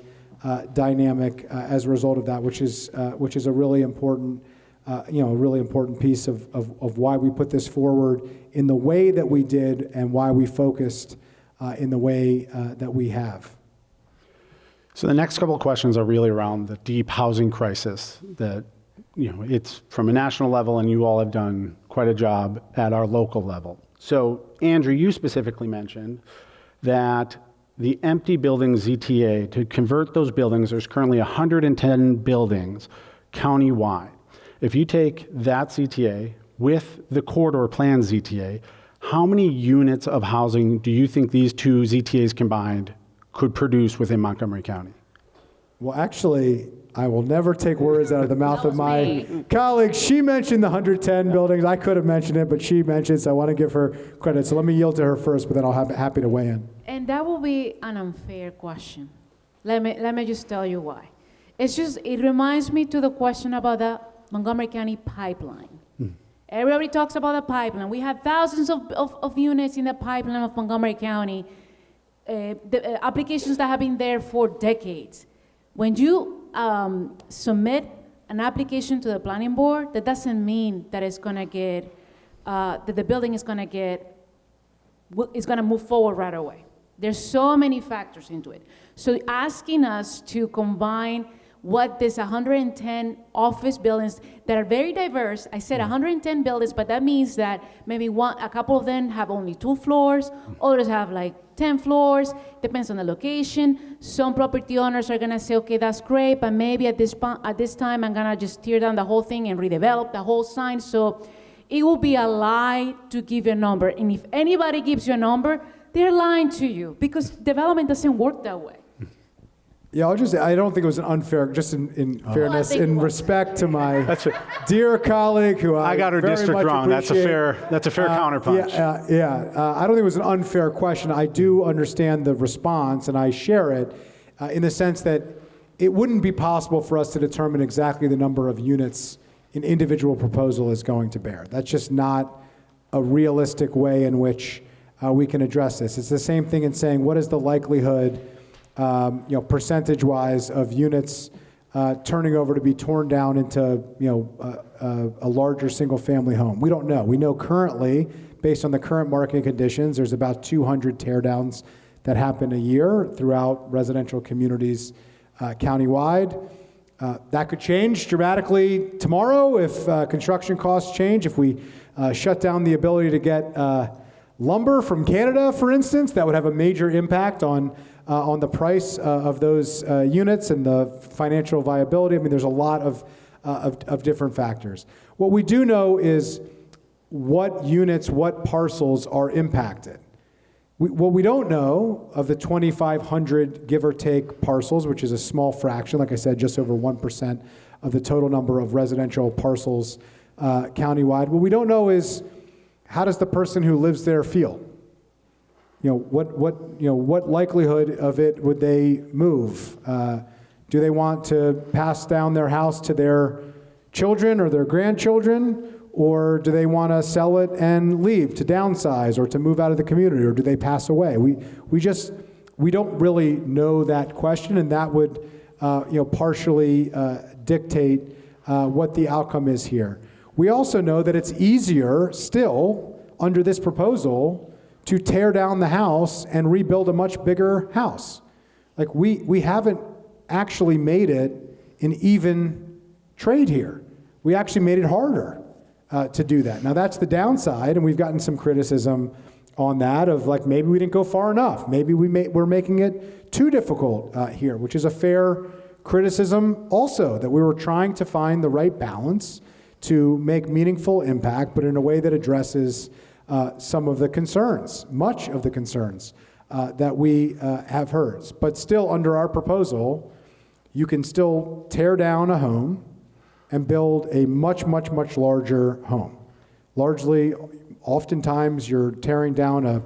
dynamic as a result of that, which is a really important, piece of why we put this forward in the way that we did and why we focused in the way that we have. So the next couple of questions are really around the deep housing crisis that, it's from a national level, and you all have done quite a job at our local level. So, Andrew, you specifically mentioned that the empty buildings ZTA, to convert those buildings, there's currently 110 buildings countywide. If you take that ZTA with the corridor plan ZTA, how many units of housing do you think these two ZTAs combined could produce within Montgomery County? Well, actually, I will never take words out of the mouth of my colleague. She mentioned the 110 buildings. I could have mentioned it, but she mentioned it, so I want to give her credit. So let me yield to her first, but then I'll be happy to weigh in. And that will be an unfair question. Let me just tell you why. It reminds me to the question about the Montgomery County pipeline. Everybody talks about the pipeline. We have thousands of units in the pipeline of Montgomery County. applications that have been there for decades. When you submit an application to the planning board, that doesn't mean that it's gonna get, that the building is gonna move forward right away. There's so many factors into it. So asking us to combine what this 110 office buildings that are very diverse. I said 110 buildings, but that means that maybe a couple of them have only 2 floors, others have like 10 floors, depends on the location. Some property owners are gonna say, okay, that's great, but maybe at this time, I'm gonna just tear down the whole thing and redevelop the whole sign. So it will be a lie to give you a number. And if anybody gives you a number, they're lying to you, because development doesn't work that way. Yeah, I don't think it was an unfair, just in fairness, in respect to my dear colleague who I got her very district much wrong. That's a appreciate. fair counterpunch. I don't think it was an unfair question. I do understand the response, and I share it in the sense that it wouldn't be possible for us to determine exactly the number of units an individual proposal is going to bear. That's just not a realistic way in which we can address this. It's the same thing in saying, what is the likelihood, percentage-wise, of units turning over to be torn down into, a larger single-family home? We don't know. We know currently, based on the current market conditions, there's about 200 teardowns that happen a year throughout residential communities countywide. That could change dramatically tomorrow if construction costs change. If we shut down the ability to get lumber from Canada, for instance, that would have a major impact on the price of those units and the financial viability. I mean, there's a lot of different factors. What we do know is what units, what parcels are impacted. What we don't know of the 2,500 give or take parcels, which is a small fraction, like I said, just over 1% of the total number of residential parcels countywide. What we don't know is, how does the person who lives there feel? What likelihood of it would they move? Do they want to pass down their house to their children or their grandchildren? Or do they want to sell it and leave, to downsize or to move out of the community, or do they pass away? We don't really know that question, and that would partially dictate what the outcome is here. We also know that it's easier still under this proposal to tear down the house and rebuild a much bigger house. Like we haven't actually made it an even trade here. We actually made it harder to do that. Now that's the downside, and we've gotten some criticism on that of like, maybe we didn't go far enough. Maybe we're making it too difficult here, which is a fair criticism also, that we were trying to find the right balance to make meaningful impact, but in a way that addresses some of the concerns, much of the concerns that we have heard. But still, under our proposal, you can still tear down a home and build a much, much, much larger home. Largely, oftentimes, you're tearing down a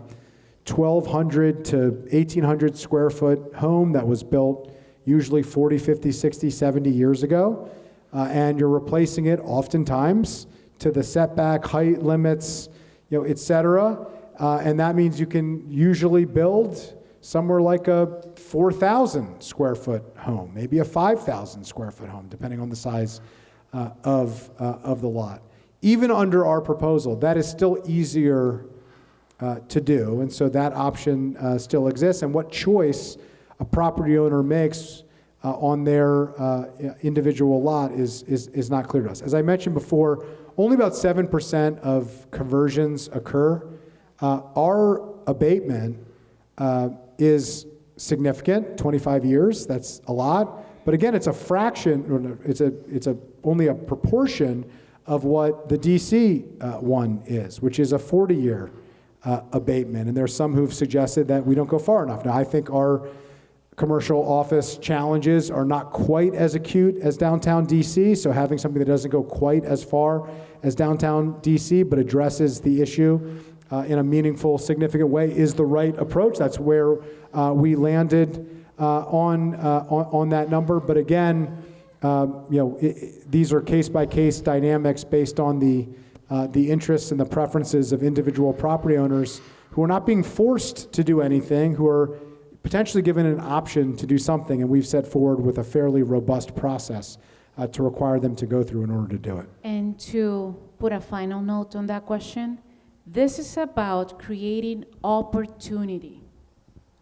1,200 to 1,800 square foot home that was built usually 40, 50, 60, 70 years ago, and you're replacing it oftentimes to the setback height limits, et cetera, and that means you can usually build somewhere like a 4,000 square foot home, maybe a 5,000 square foot home, depending on the size of the lot. Even under our proposal, that is still easier to do, and so that option still exists. And what choice a property owner makes on their individual lot is not clear to us. As I mentioned before, only about 7% of conversions occur. Our abatement is significant, 25 years, that's a lot. But again, it's a fraction, it's only a proportion of what the DC one is, which is a 40-year abatement. And there's some who've suggested that we don't go far enough. Now, I think our commercial office challenges are not quite as acute as downtown DC, so having something that doesn't go quite as far as downtown DC, but addresses the issue in a meaningful, significant way is the right approach. That's where we landed on that number. But again, these are case-by-case dynamics based on the interests and the preferences of individual property owners who are not being forced to do anything, who are potentially given an option to do something, and we've set forward with a fairly robust process to require them to go through in order to do it. And to put a final note on that question, this is about creating opportunity.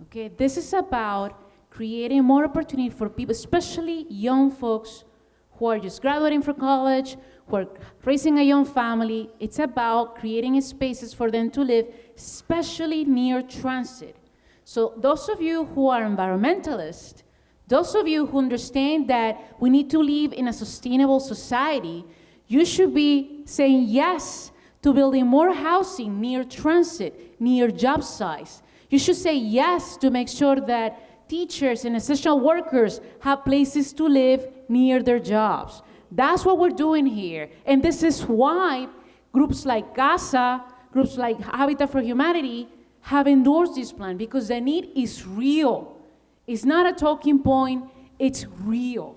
Okay, this is about creating more opportunity for people, especially young folks who are just graduating from college, who are raising a young family. It's about creating spaces for them to live, especially near transit. So those of you who are environmentalists, those of you who understand that we need to live in a sustainable society, you should be saying yes to building more housing near transit, near job sites. You should say yes to make sure that teachers and essential workers have places to live near their jobs. That's what we're doing here. And this is why groups like CASA, groups like Habitat for Humanity have endorsed this plan, because the need is real. It's not a talking point, it's real.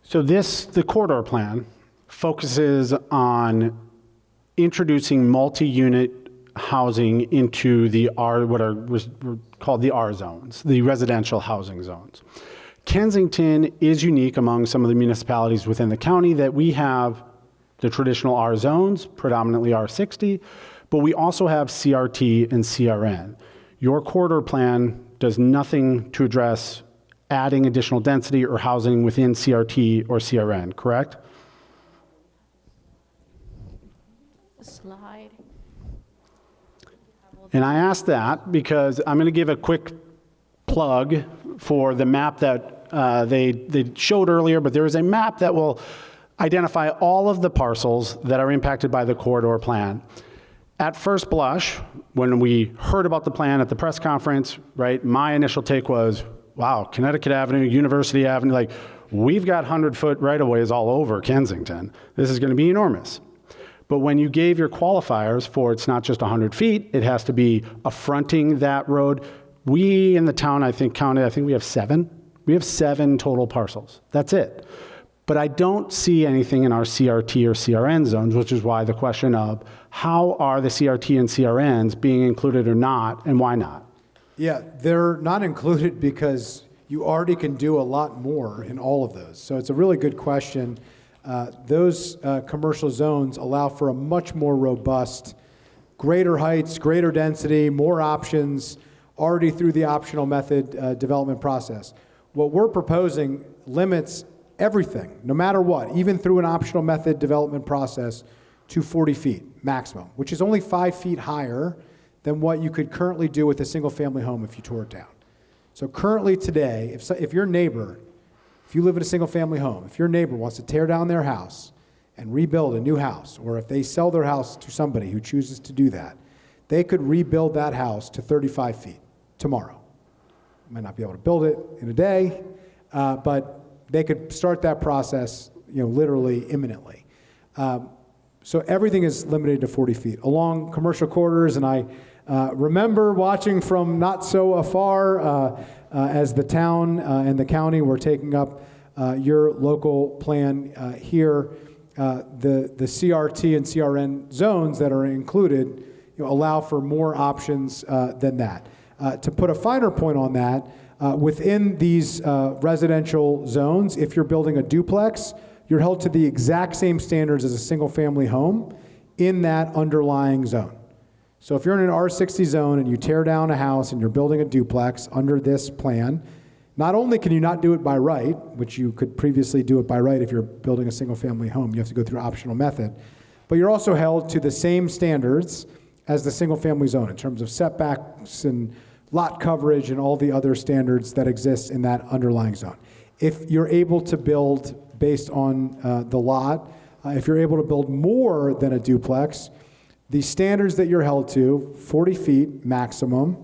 So the corridor plan focuses on introducing multi-unit housing into the what are called the R zones, the residential housing zones. Kensington is unique among some of the municipalities within the county that we have the traditional R zones, predominantly R60, but we also have CRT and CRN. Your corridor plan does nothing to address adding additional density or housing within CRT or CRN, correct? Slide. And I ask that because I'm going to give a quick plug for the map that they showed earlier, but there is a map that will identify all of the parcels that are impacted by the corridor plan. At first blush, when we heard about the plan at the press conference, right, my initial take was, wow, Connecticut Avenue, University Avenue, like, we've got 100-foot right-of-ways all over Kensington. This is going to be enormous. But when you gave your qualifiers for it's not just 100 feet, it has to be affronting that road. We in the town, I think we have 7. We have 7 total parcels. That's it. But I don't see anything in our CRT or CRN zones, which is why the question of how are the CRT and CRNs being included or not, and why not? Yeah, they're not included because you already can do a lot more in all of those. So it's a really good question. Those commercial zones allow for a much more robust, greater heights, greater density, more options, already through the optional method development process. What we're proposing limits everything, no matter what, even through an optional method development process, to 40 feet maximum, which is only 5 feet higher than what you could currently do with a single-family home if you tore it down. So currently today, if your neighbor, if you live in a single-family home, if your neighbor wants to tear down their house and rebuild a new house, or if they sell their house to somebody who chooses to do that, they could rebuild that house to 35 feet tomorrow. Might not be able to build it in a day, but they could start that process, literally imminently. So everything is limited to 40 feet along commercial corridors, and I remember watching from not so afar as the town and the county were taking up your local plan here. The CRT and CRN zones that are included allow for more options than that. To put a finer point on that, within these residential zones, if you're building a duplex, you're held to the exact same standards as a single-family home in that underlying zone. So if you're in an R60 zone and you tear down a house and you're building a duplex under this plan, not only can you not do it by right, which you could previously do it by right if you're building a single-family home, you have to go through optional method, but you're also held to the same standards as the single-family zone in terms of setbacks and lot coverage and all the other standards that exist in that underlying zone. If you're able to build based on the lot, if you're able to build more than a duplex, the standards that you're held to, 40 feet maximum,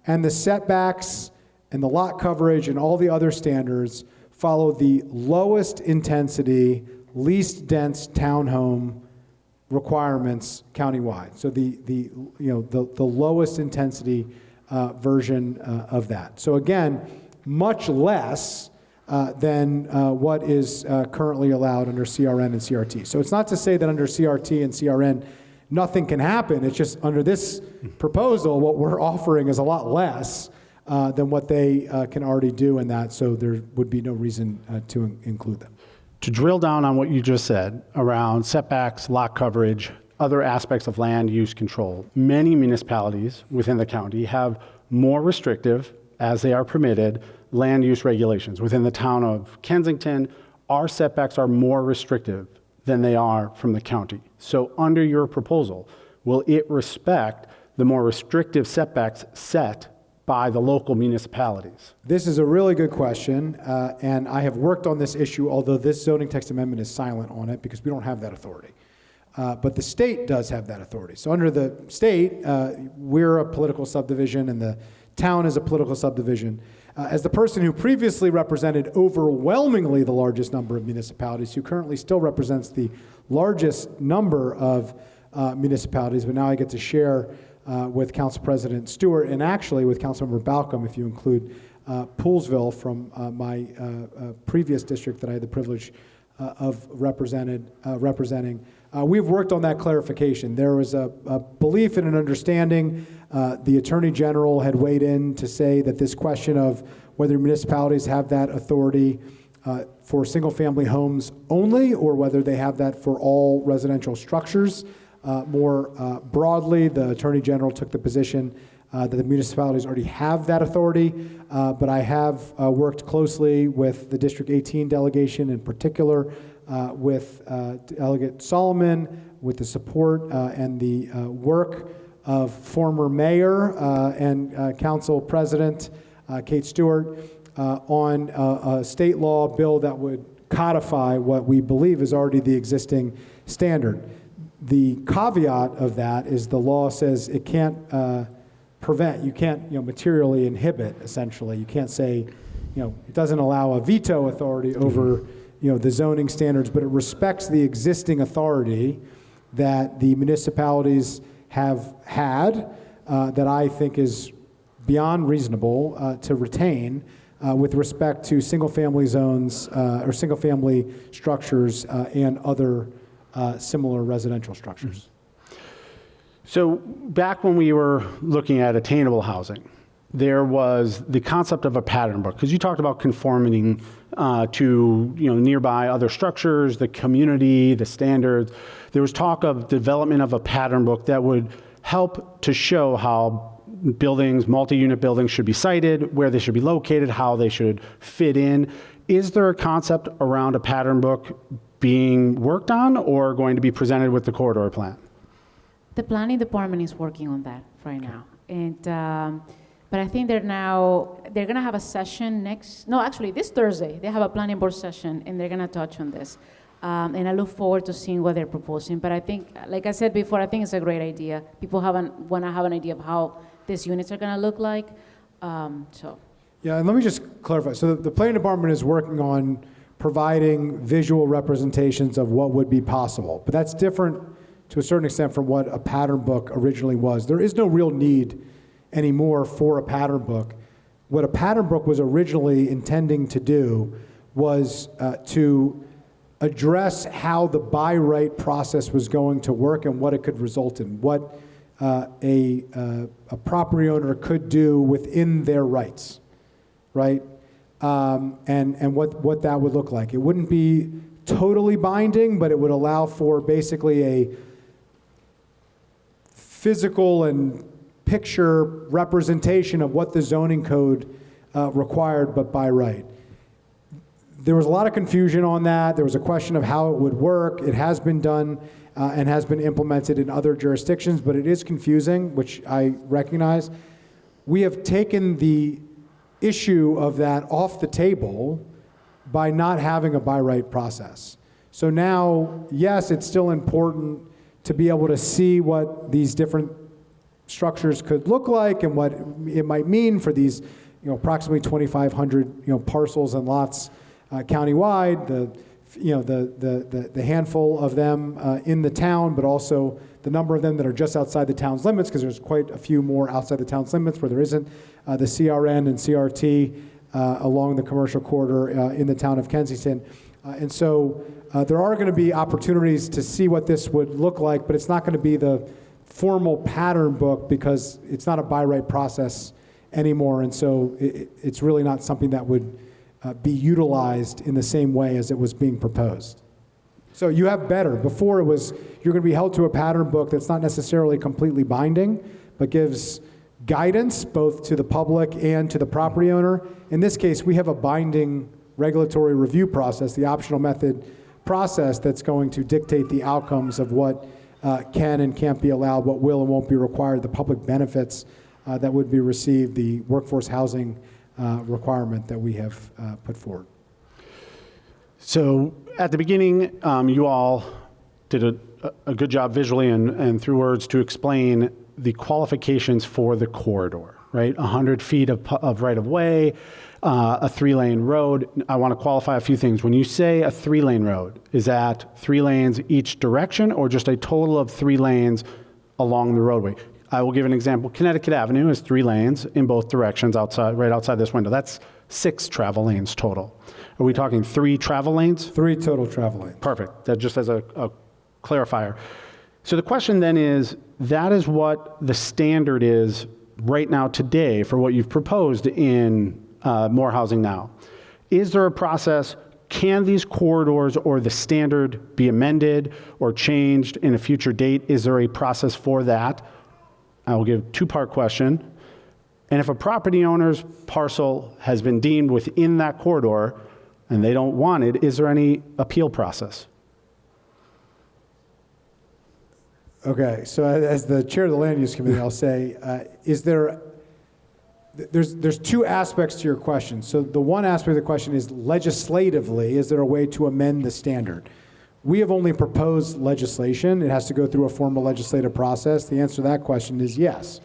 and the setbacks and the lot coverage and all the other standards follow the lowest intensity, least dense townhome requirements countywide. So the lowest intensity version of that. So again, much less than what is currently allowed under CRN and CRT. So it's not to say that under CRT and CRN, nothing can happen. It's just under this proposal, what we're offering is a lot less than what they can already do in that, so there would be no reason to include them. To drill down on what you just said around setbacks, lot coverage, other aspects of land use control, many municipalities within the county have more restrictive, as they are permitted, land use regulations. Within the town of Kensington, our setbacks are more restrictive than they are from the county. So under your proposal, will it respect the more restrictive setbacks set by the local municipalities? This is a really good question, and I have worked on this issue, although this zoning text amendment is silent on it because we don't have that authority. But the state does have that authority. So under the state, we're a political subdivision and the town is a political subdivision. As the person who previously represented overwhelmingly the largest number of municipalities, who currently still represents the largest number of municipalities, but now I get to share with Council President Stewart and actually with Councilmember Balcom, if you include Poolsville from my previous district that I had the privilege of representing. We've worked on that clarification. There was a belief and an understanding. The Attorney General had weighed in to say that this question of whether municipalities have that authority for single-family homes only, or whether they have that for all residential structures. More broadly, the Attorney General took the position that the municipalities already have that authority, but I have worked closely with the District 18 delegation, in particular with Delegate Solomon, with the support and the work of former Mayor and Council President Kate Stewart on a state law bill that would codify what we believe is already the existing standard. The caveat of that is the law says it can't prevent, you can't materially inhibit, essentially. You can't say, it doesn't allow a veto authority over the zoning standards, but it respects the existing authority that the municipalities have had that I think is beyond reasonable to retain with respect to single-family zones or single-family structures and other similar residential structures. So back when we were looking at attainable housing, there was the concept of a pattern book, because you talked about conforming to nearby other structures, the community, the standards. There was talk of development of a pattern book that would help to show how buildings, multi-unit buildings should be sited, where they should be located, how they should fit in. Is there a concept around a pattern book being worked on or going to be presented with the corridor plan? The planning department is working on that right now. And but I think they're going to have a session this Thursday. They have a planning board session and they're going to touch on this. And I look forward to seeing what they're proposing. But I think, like I said before, I think it's a great idea. People want to have an idea of how these units are going to look like. Yeah, and let me just clarify. So the planning department is working on providing visual representations of what would be possible. But that's different to a certain extent from what a pattern book originally was. There is no real need anymore for a pattern book. What a pattern book was originally intending to do was to address how the by right process was going to work and what it could result in, what a property owner could do within their rights, right? And what that would look like. It wouldn't be totally binding, but it would allow for basically a physical and picture representation of what the zoning code required, but by right. There was a lot of confusion on that. There was a question of how it would work. It has been done and has been implemented in other jurisdictions, but it is confusing, which I recognize. We have taken the issue of that off the table by not having a by right process. So now, yes, it's still important to be able to see what these different structures could look like and what it might mean for these, approximately 2,500, parcels and lots countywide. The handful of them in the town, but also the number of them that are just outside the town's limits, because there's quite a few more outside the town's limits where there isn't the CRN and CRT along the commercial corridor in the town of Kensington. And so there are going to be opportunities to see what this would look like, but it's not going to be the formal pattern book because it's not a by right process anymore, and so it's really not something that would be utilized in the same way as it was being proposed. So you have better. Before it was, you're going to be held to a pattern book that's not necessarily completely binding, but gives guidance both to the public and to the property owner. In this case, we have a binding regulatory review process, the optional method process, that's going to dictate the outcomes of what can and can't be allowed, what will and won't be required, the public benefits that would be received, the workforce housing requirement that we have put forward. So at the beginning, you all did a good job visually and through words to explain the qualifications for the corridor, right? 100 feet of right-of-way, a 3-lane road. I want to qualify a few things. When you say a 3-lane road, is that 3 lanes each direction or just a total of 3 lanes along the roadway? I will give an example. Connecticut Avenue is 3 lanes in both directions right outside this window. That's 6 travel lanes total. Are we talking 3 travel lanes? 3 total travel lanes. Perfect. That just as a clarifier. So the question then is, that is what the standard is right now today for what you've proposed in More Housing Now. Is there a process? Can these corridors or the standard be amended or changed in a future date? Is there a process for that? I will give a 2-part question. And if a property owner's parcel has been deemed within that corridor and they don't want it, is there any appeal process? Okay, so as the chair of the Land Use Committee, I'll say, there's 2 aspects to your question. So the one aspect of the question is legislatively, is there a way to amend the standard? We have only proposed legislation. It has to go through a formal legislative process. The answer to that question is yes.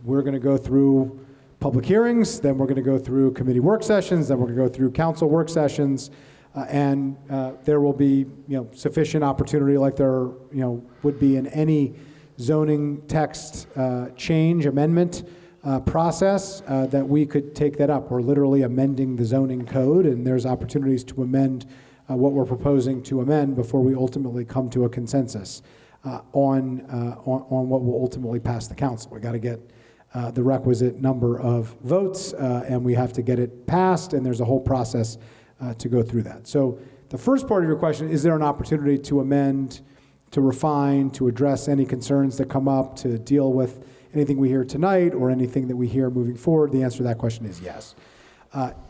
We're going to go through public hearings, then we're going to go through committee work sessions, then we're going to go through council work sessions, and there will be sufficient opportunity, like there would be in any zoning text change amendment process, that we could take that up. We're literally amending the zoning code, and there's opportunities to amend what we're proposing to amend before we ultimately come to a consensus on what will ultimately pass the council. We got to get the requisite number of votes, and we have to get it passed, and there's a whole process to go through that. So the first part of your question, is there an opportunity to amend, to refine, to address any concerns that come up, to deal with anything we hear tonight or anything that we hear moving forward? The answer to that question is yes.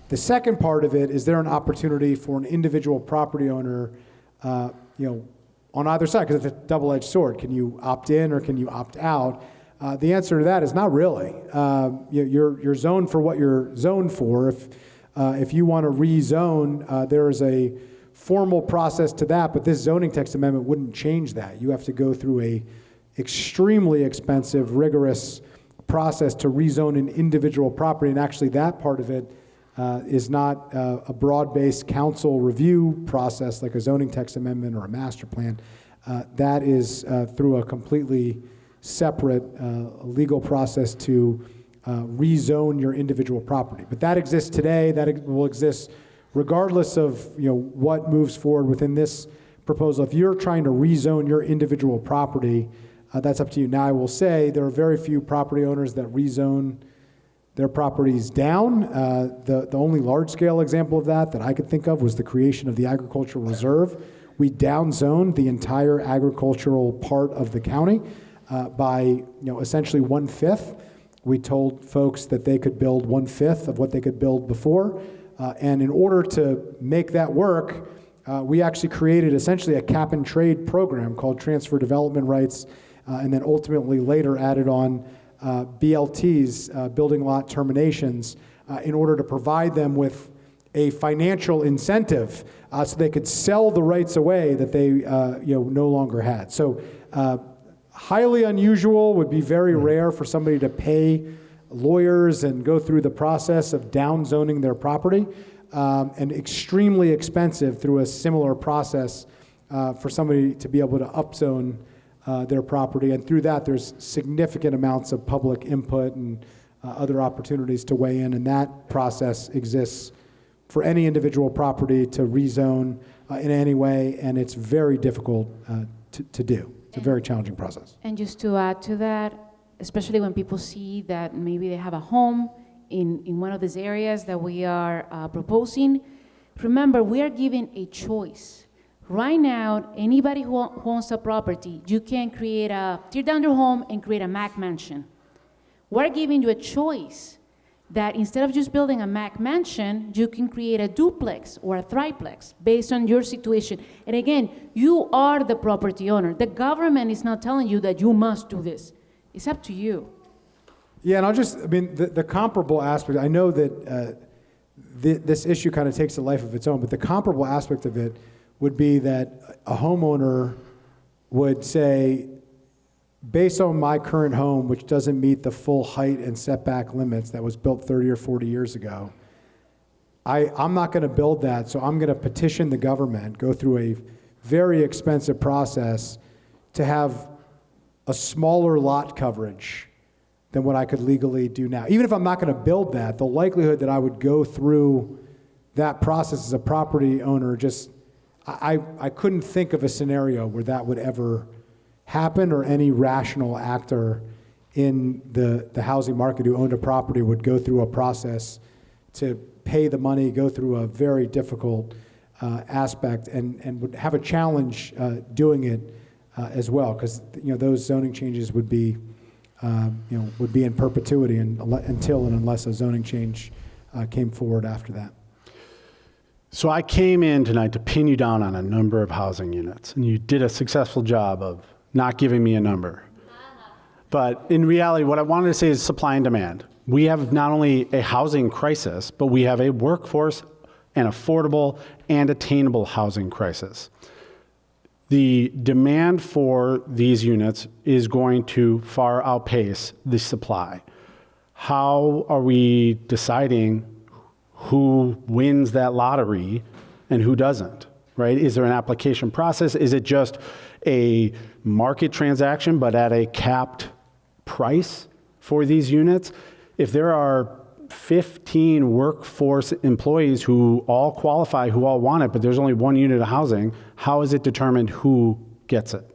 The second part of it, is there an opportunity for an individual property owner, on either side, because it's a double-edged sword. Can you opt in or can you opt out? The answer to that is not really. You're zoned for what you're zoned for. If you want to rezone, there is a formal process to that, but this zoning text amendment wouldn't change that. You have to go through a extremely expensive, rigorous process to rezone an individual property, and actually that part of it is not a broad-based council review process like a zoning text amendment or a master plan. That is through a completely separate legal process to rezone your individual property. But that exists today. That will exist regardless of what moves forward within this proposal. If you're trying to rezone your individual property, that's up to you. Now, I will say there are very few property owners that rezone their properties down. The only large-scale example of that I could think of was the creation of the agricultural reserve. We downzoned the entire agricultural part of the county by essentially 1/5. We told folks that they could build 1/5 of what they could build before. And in order to make that work, we actually created essentially a cap-and-trade program called Transfer Development Rights, and then ultimately later added on BLTs, building lot terminations, in order to provide them with a financial incentive so they could sell the rights away that they no longer had. So highly unusual, would be very rare for somebody to pay lawyers and go through the process of downzoning their property, and extremely expensive through a similar process for somebody to be able to upzone their property. And through that, there's significant amounts of public input and other opportunities to weigh in, and that process exists for any individual property to rezone in any way, and it's very difficult to do. It's a very challenging process. And just to add to that, especially when people see that maybe they have a home in one of these areas that we are proposing, remember, we are giving a choice. Right now, anybody who owns a property, you can tear down your home and create a Mac mansion. We're giving you a choice that instead of just building a Mac mansion, you can create a duplex or a triplex based on your situation. And again, you are the property owner. The government is not telling you that you must do this. It's up to you. Yeah, and the comparable aspect, I know that this issue kind of takes a life of its own, but the comparable aspect of it would be that a homeowner would say, based on my current home, which doesn't meet the full height and setback limits that was built 30 or 40 years ago, I'm not going to build that, so I'm going to petition the government, go through a very expensive process to have a smaller lot coverage than what I could legally do now. Even if I'm not going to build that, the likelihood that I would go through that process as a property owner, I couldn't think of a scenario where that would ever happen, or any rational actor in the housing market who owned a property would go through a process to pay the money, go through a very difficult aspect, and would have a challenge doing it as well, because those zoning changes would be in perpetuity until and unless a zoning change came forward after that. So I came in tonight to pin you down on a number of housing units, and you did a successful job of not giving me a number. But in reality, what I wanted to say is supply and demand. We have not only a housing crisis, but we have a workforce and affordable and attainable housing crisis. The demand for these units is going to far outpace the supply. How are we deciding who wins that lottery and who doesn't, right? Is there an application process? Is it just a market transaction but at a capped price for these units? If there are 15 workforce employees who all qualify, who all want it, but there's only one unit of housing, how is it determined who gets it?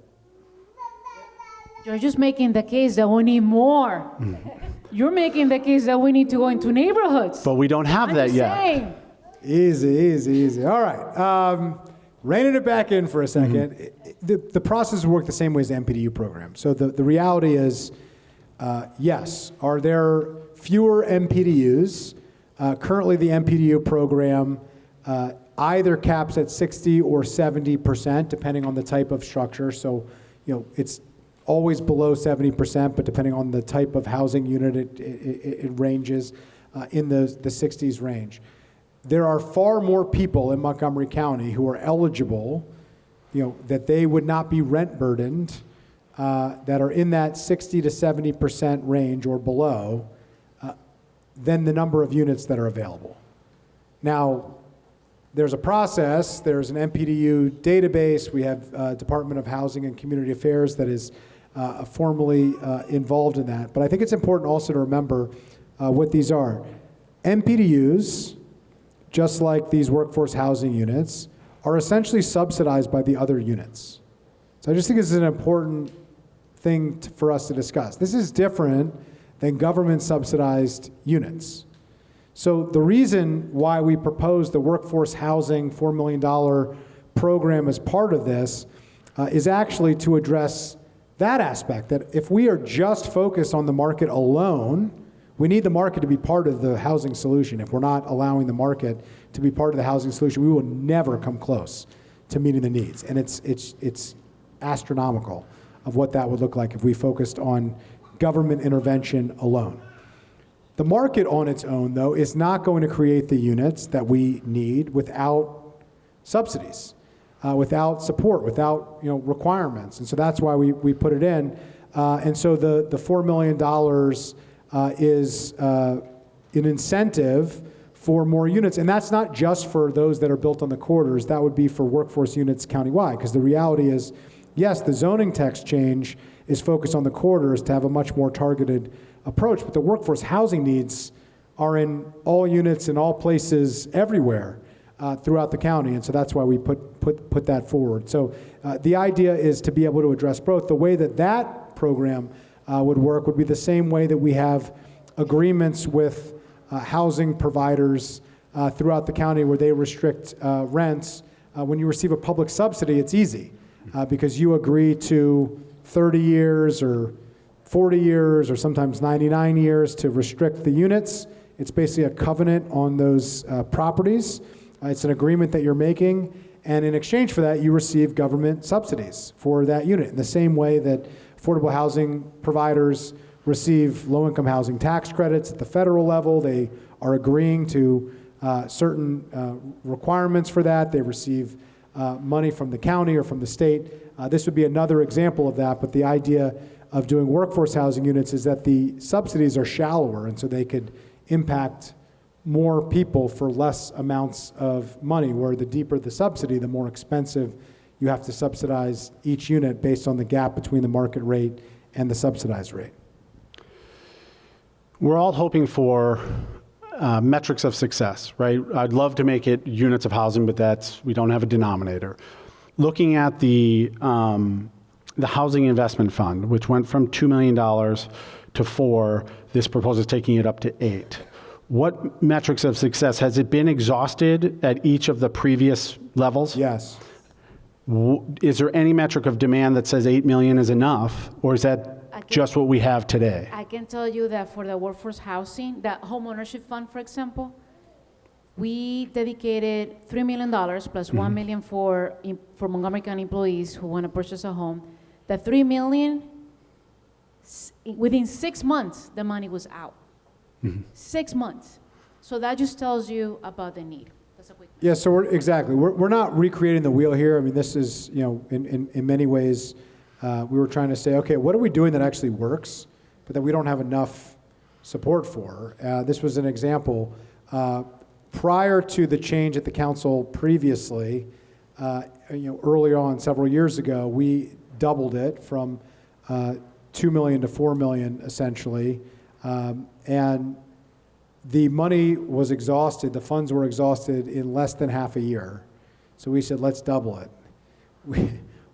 You're just making the case that we need more. You're making the case that we need to go into neighborhoods. But we don't have that yet. Saying. Easy. All right. Reining it back in for a second. The process will work the same way as the MPDU program. So the reality is, yes, are there fewer MPDUs? Currently, the MPDU program either caps at 60 or 70%, depending on the type of structure. So, it's always below 70%, but depending on the type of housing unit, it ranges in the 60s range. There are far more people in Montgomery County who are eligible, that they would not be rent burdened, that are in that 60 to 70% range or below, than the number of units that are available. Now, there's a process, there's an MPDU database, we have Department of Housing and Community Affairs that is formally involved in that. But I think it's important also to remember what these are. MPDUs, just like these workforce housing units, are essentially subsidized by the other units. So I just think this is an important thing for us to discuss. This is different than government subsidized units. So the reason why we proposed the workforce housing $4 million program as part of this is actually to address that aspect, that if we are just focused on the market alone, we need the market to be part of the housing solution. If we're not allowing the market to be part of the housing solution, we will never come close to meeting the needs. And it's astronomical of what that would look like if we focused on government intervention alone. The market on its own, though, is not going to create the units that we need without subsidies, without support, without requirements. And so that's why we put it in. And so the $4 million is an incentive for more units. And that's not just for those that are built on the corridors. That would be for workforce units countywide. Because the reality is, yes, the zoning text change is focused on the corridors to have a much more targeted approach, but the workforce housing needs are in all units in all places everywhere throughout the county, and so that's why we put that forward. So the idea is to be able to address both. The way that program would work would be the same way that we have agreements with housing providers throughout the county where they restrict rents. When you receive a public subsidy, it's easy because you agree to 30 years or 40 years or sometimes 99 years to restrict the units. It's basically a covenant on those properties. It's an agreement that you're making, and in exchange for that, you receive government subsidies for that unit in the same way that affordable housing providers receive low-income housing tax credits at the federal level. They are agreeing to certain requirements for that. They receive money from the county or from the state. This would be another example of that, but the idea of doing workforce housing units is that the subsidies are shallower, and so they could impact more people for less amounts of money, where the deeper the subsidy, the more expensive you have to subsidize each unit based on the gap between the market rate and the subsidized rate. We're all hoping for metrics of success, right? I'd love to make it units of housing, but we don't have a denominator. Looking at the Housing Investment Fund, which went from $2 million to $4 million, this proposal is taking it up to $8 million. What metrics of success, has it been exhausted at each of the previous levels? Yes. Is there any metric of demand that says 8 million is enough, or is that just what we have today? I can tell you that for the workforce housing, that home ownership fund, for example, we dedicated $3 million plus $1 million for Montgomery County employees who want to purchase a home. The $3 million, within 6 months, the money was out. 6 months. So that just tells you about the need. That's a quick. Yeah, so we're not recreating the wheel here. I mean, this is, in many ways, we were trying to say, okay, what are we doing that actually works, but that we don't have enough support for? This was an example. Prior to the change at the council previously, early on, several years ago, we doubled it from 2 million to 4 million, essentially. And the money was exhausted, the funds were exhausted in less than half a year. So we said, let's double it.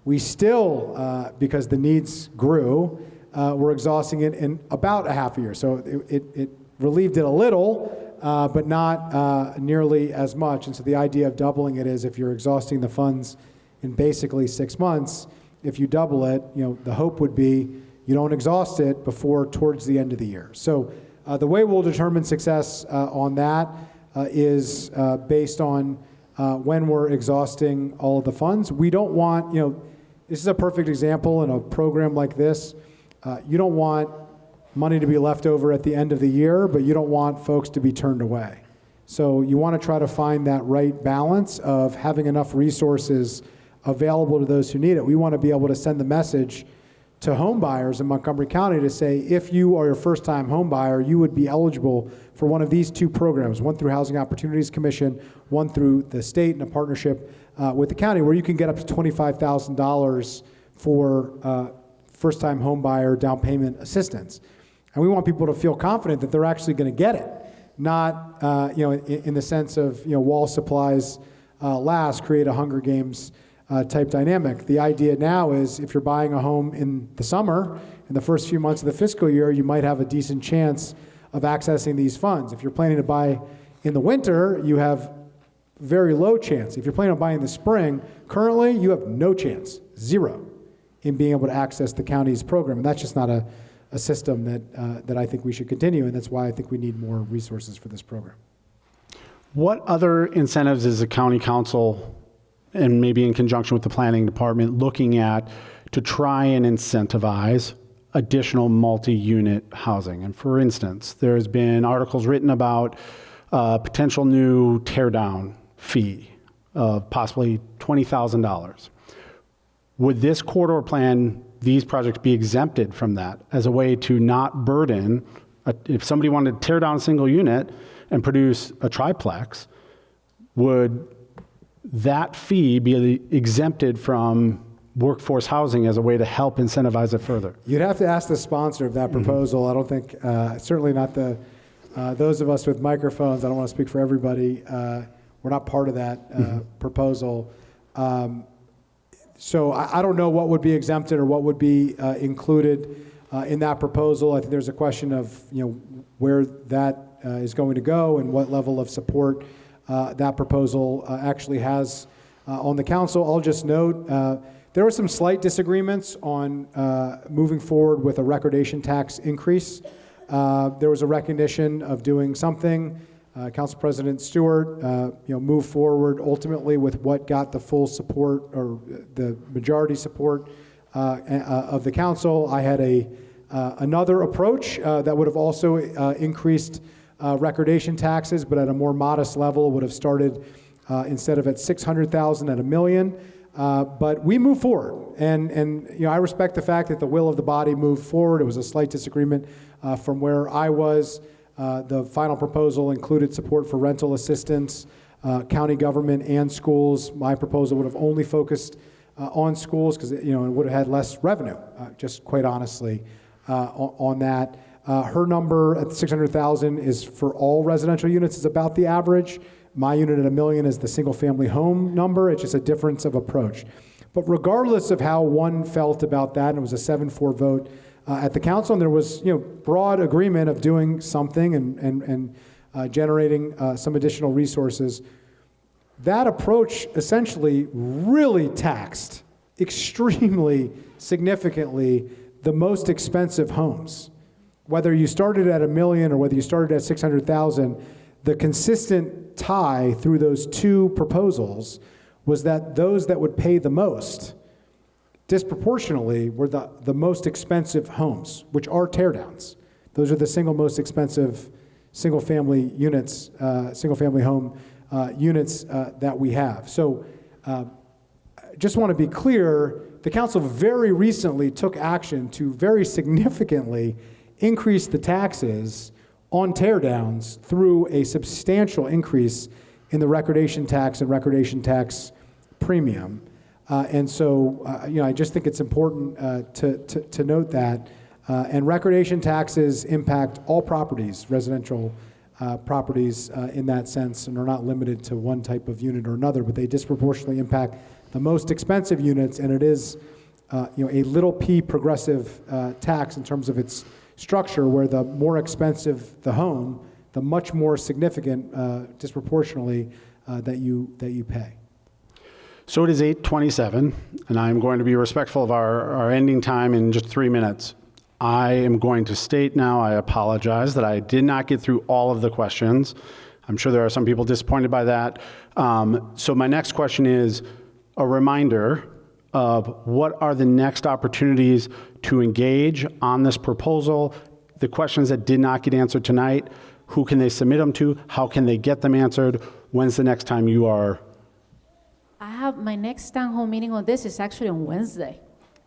We still, because the needs grew, were exhausting it in about a half a year. So it relieved it a little, but not nearly as much. And so the idea of doubling it is if you're exhausting the funds in basically 6 months, if you double it, the hope would be you don't exhaust it before towards the end of the year. So the way we'll determine success on that is based on when we're exhausting all of the funds. We don't want, this is a perfect example in a program like this. You don't want money to be left over at the end of the year, but you don't want folks to be turned away. So you want to try to find that right balance of having enough resources available to those who need it. We want to be able to send the message to home buyers in Montgomery County to say, if you are a first-time home buyer, you would be eligible for one of these two programs, one through Housing Opportunities Commission, one through the state in a partnership with the county, where you can get up to $25,000 for first-time home buyer down payment assistance. And we want people to feel confident that they're actually going to get it, not in the sense of wall supplies last, create a Hunger Games type dynamic. The idea now is if you're buying a home in the summer, in the first few months of the fiscal year, you might have a decent chance of accessing these funds. If you're planning to buy in the winter, you have very low chance. If you're planning on buying in the spring, currently you have no chance, zero, in being able to access the county's program. And that's just not a system that I think we should continue, and that's why I think we need more resources for this program. What other incentives is the county council, and maybe in conjunction with the planning department, looking at to try and incentivize additional multi-unit housing? And for instance, there's been articles written about potential new tear-down fee of possibly $20,000. Would this corridor plan, these projects, be exempted from that as a way to not burden, if somebody wanted to tear down a single unit and produce a triplex, would that fee be exempted from workforce housing as a way to help incentivize it further? You'd have to ask the sponsor of that proposal. I don't think, certainly not the Those of us with microphones, I don't want to speak for everybody, we're not part of that proposal. So I don't know what would be exempted or what would be included in that proposal. I think there's a question of where that is going to go and what level of support that proposal actually has on the council. I'll just note there were some slight disagreements on moving forward with a recordation tax increase. There was a recognition of doing something. Council President Stewart, moved forward ultimately with what got the full support or the majority support of the council. I had another approach that would have also increased recordation taxes, but at a more modest level, would have started instead of at 600,000 at $1 million. But we moved forward, and I respect the fact that the will of the body moved forward. It was a slight disagreement from where I was. The final proposal included support for rental assistance, county government, and schools. My proposal would have only focused on schools because it would have had less revenue, just quite honestly, on that. Her number at 600,000 is for all residential units. Is about the average. My unit at $1 million is the single-family home number. It's just a difference of approach. But regardless of how one felt about that, and it was a 7-4 vote at the council, and there was broad agreement of doing something and generating some additional resources. That approach essentially really taxed extremely significantly the most expensive homes. Whether you started at $1 million or whether you started at 600,000, the consistent tie through those two proposals was that those that would pay the most disproportionately were the most expensive homes, which are teardowns. Those are the single most expensive single-family units, single-family home units that we have. So just want to be clear, the council very recently took action to very significantly increase the taxes on teardowns through a substantial increase in the recordation tax and recordation tax premium. And so, I just think it's important to note that. And recordation taxes impact all properties, residential properties in that sense, and are not limited to one type of unit or another, but they disproportionately impact the most expensive units, and it is a little p progressive tax in terms of its structure, where the more expensive the home, the much more significant disproportionately that you pay. So it is 8:27, and I'm going to be respectful of our ending time in just 3 minutes. I am going to state now, I apologize that I did not get through all of the questions. I'm sure there are some people disappointed by that. So my next question is a reminder of what are the next opportunities to engage on this proposal, the questions that did not get answered tonight, who can they submit them to, how can they get them answered, when's the next time you are? I have my next town hall meeting on this is actually on Wednesday.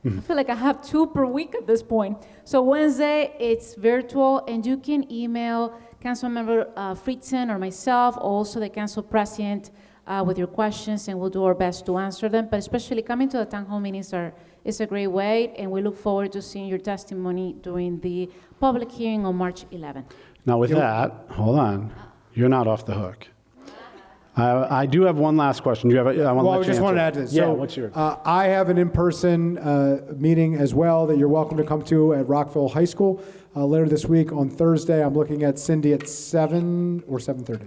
I feel like I have 2 per week at this point. So Wednesday, it's virtual, and you can email Councilmember Friedson or myself, also the council president, with your questions, and we'll do our best to answer them. But especially coming to the town hall meetings is a great way, and we look forward to seeing your testimony during the public hearing on March 11th. Now with that, hold on, you're not off the hook. I do have one last question. Do you have I just wanted to add to this. Yeah, so, what's yours? I have an in-person meeting as well that you're welcome to come to at Rockville High School later this week on Thursday. I'm looking at Cindy at 7 or 7:30?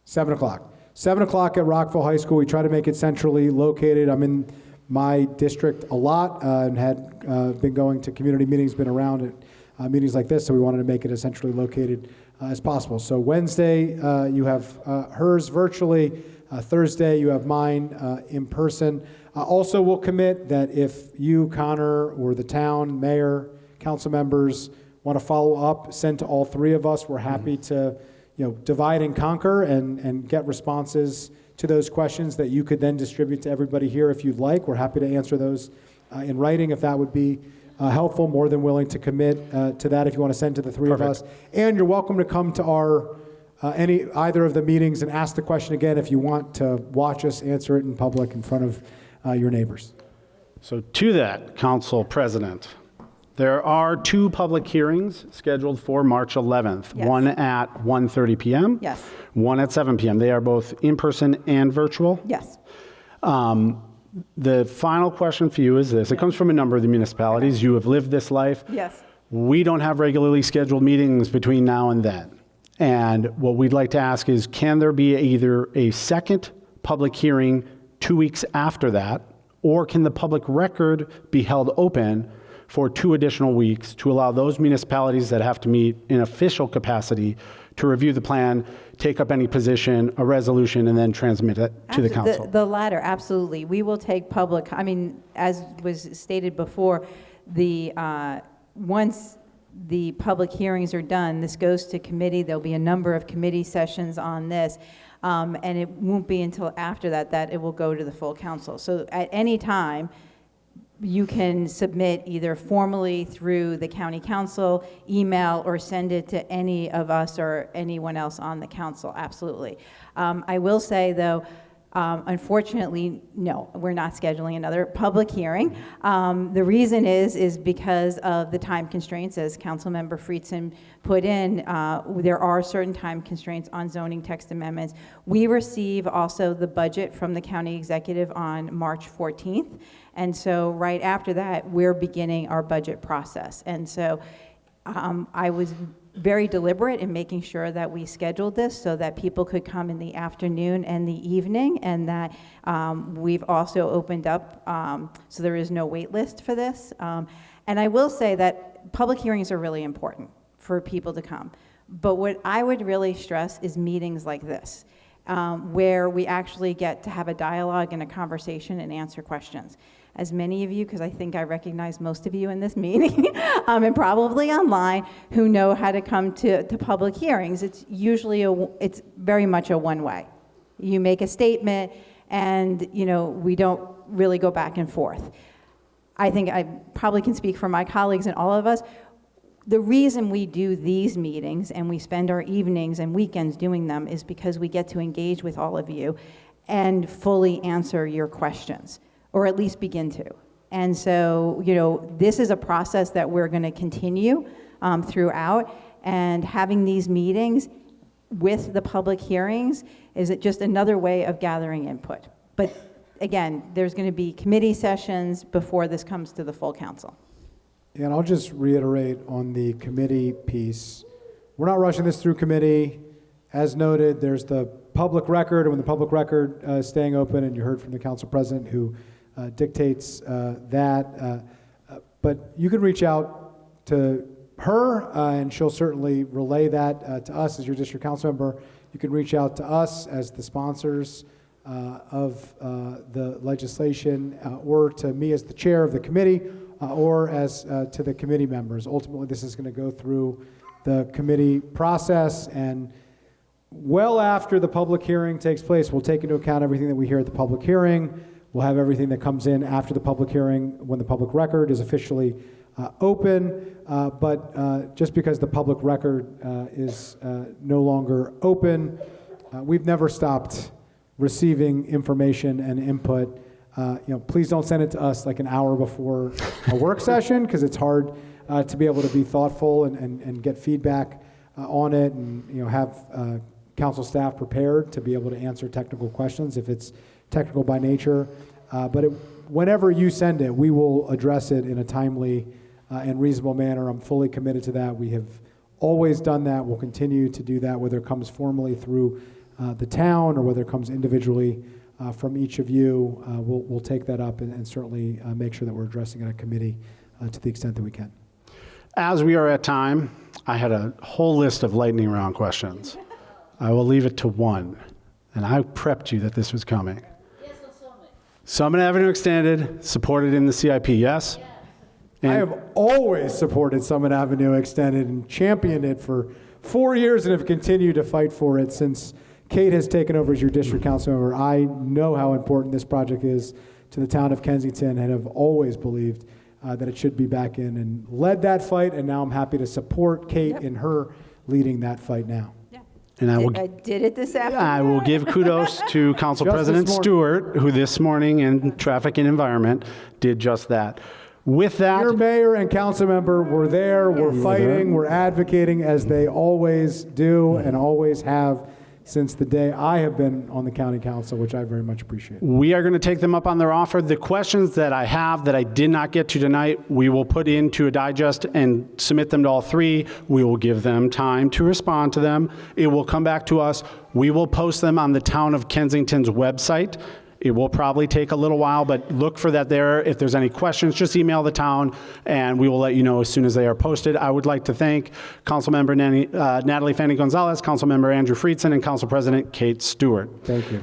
7 o'clock. 7 o'clock at Rockville High School. We try to make it centrally located. I'm in my district a lot and had been going to community meetings, been around at meetings like this, so we wanted to make it as centrally located as possible. So Wednesday, you have hers virtually. Thursday, you have mine in person. Also, we'll commit that if you, Connor, or the town, mayor, council members want to follow up, send to all 3 of us. We're happy to divide and conquer and get responses to those questions that you could then distribute to everybody here if you'd like. We're happy to answer those in writing if that would be helpful. More than willing to commit to that if you want to send to the 3 of us. And you're welcome to come to our either of the meetings and ask the question again if you want to watch us answer it in public in front of your neighbors. So to that, Council President, There are 2 public hearings scheduled for March 11th. Yes. One at 1:30 p.m. Yes. One at 7 p.m. They are both in person and virtual. Yes. The final question for you is this. It comes from a number of the municipalities. You have lived this life. Yes. We don't have regularly scheduled meetings between now and then. And what we'd like to ask is, can there be either a second public hearing 2 weeks after that, or can the public record be held open for 2 additional weeks to allow those municipalities that have to meet in official capacity to review the plan, take up any position, a resolution, and then transmit it to the council? The latter, absolutely. We will take public, as was stated before, once the public hearings are done, this goes to committee. There'll be a number of committee sessions on this, and it won't be until after that it will go to the full council. So at any time, you can submit either formally through the county council, email, or send it to any of us or anyone else on the council, absolutely. I will say, though, unfortunately, no, we're not scheduling another public hearing. The reason is because of the time constraints, as Councilmember Friedson put in. There are certain time constraints on zoning text amendments. We receive also the budget from the county executive on March 14th. And so right after that, we're beginning our budget process. And so I was very deliberate in making sure that we scheduled this so that people could come in the afternoon and the evening, and that we've also opened up so there is no wait list for this. And I will say that public hearings are really important for people to come. But what I would really stress is meetings like this, where we actually get to have a dialogue and a conversation and answer questions. As many of you, because I think I recognize most of you in this meeting, and probably online, who know how to come to public hearings, it's usually it's very much a one-way. You make a statement, and we don't really go back and forth. I think I probably can speak for my colleagues and all of us. The reason we do these meetings and we spend our evenings and weekends doing them is because we get to engage with all of you and fully answer your questions, or at least begin to. And so, this is a process that we're going to continue throughout, and having these meetings with the public hearings is just another way of gathering input. But again, there's going to be committee sessions before this comes to the full council. And I'll just reiterate on the committee piece. We're not rushing this through committee. As noted, there's the public record, and when the public record is staying open, and you heard from the council president who dictates that. But you can reach out to her, and she'll certainly relay that to us as your district council member. You can reach out to us as the sponsors of the legislation, or to me as the chair of the committee, or as to the committee members. Ultimately, this is going to go through the committee process, and well after the public hearing takes place, we'll take into account everything that we hear at the public hearing. We'll have everything that comes in after the public hearing when the public record is officially open. But just because the public record is no longer open, we've never stopped receiving information and input. Please don't send it to us like an hour before a work session, because it's hard to be able to be thoughtful and get feedback on it, and have council staff prepared to be able to answer technical questions if it's technical by nature. But whenever you send it, we will address it in a timely and reasonable manner. I'm fully committed to that. We have always done that. We'll continue to do that, whether it comes formally through the town or whether it comes individually from each of you. We'll take that up and certainly make sure that we're addressing it at committee to the extent that we can. As we are at time, I had a whole list of lightning round questions. I will leave it to one, and I prepped you that this was coming. Summit Avenue extended, supported in the CIP, yes? I have always supported Summit Avenue extended and championed it for 4 years, and have continued to fight for it since Kate has taken over as your district council member. I know how important this project is to the town of Kensington, and have always believed that it should be back in, and led that fight, and now I'm happy to support Kate in her leading that fight now. And I did it this afternoon. I will give kudos to Council President Stewart, who this morning in Traffic and Environment did just that. With that, Your mayor and council member were there, we're fighting, we're advocating as they always do and always have since the day I have been on the county council, which I very much appreciate. we are going to take them up on their offer. The questions that I have that I did not get to tonight, we will put into a digest and submit them to all three. We will give them time to respond to them. It will come back to us. We will post them on the Town of Kensington's website. It will probably take a little while, but look for that there. If there's any questions, just email the town, and we will let you know as soon as they are posted. I would like to thank Councilmember Natali Fani-González, Councilmember Andrew Friedson, and Council President Kate Stewart. Thank you.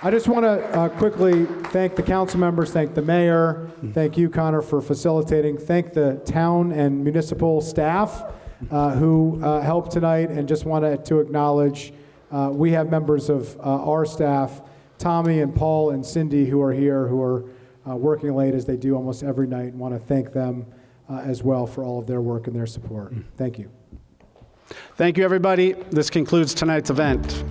I just want to quickly thank the council members, thank the mayor, thank you, Connor, for facilitating, thank the town and municipal staff who helped tonight, and just wanted to acknowledge we have members of our staff, Tommy and Paul and Cindy, who are here, who are working late as they do almost every night, and want to thank them as well for all of their work and their support. Thank you. Thank you, everybody. This concludes tonight's event.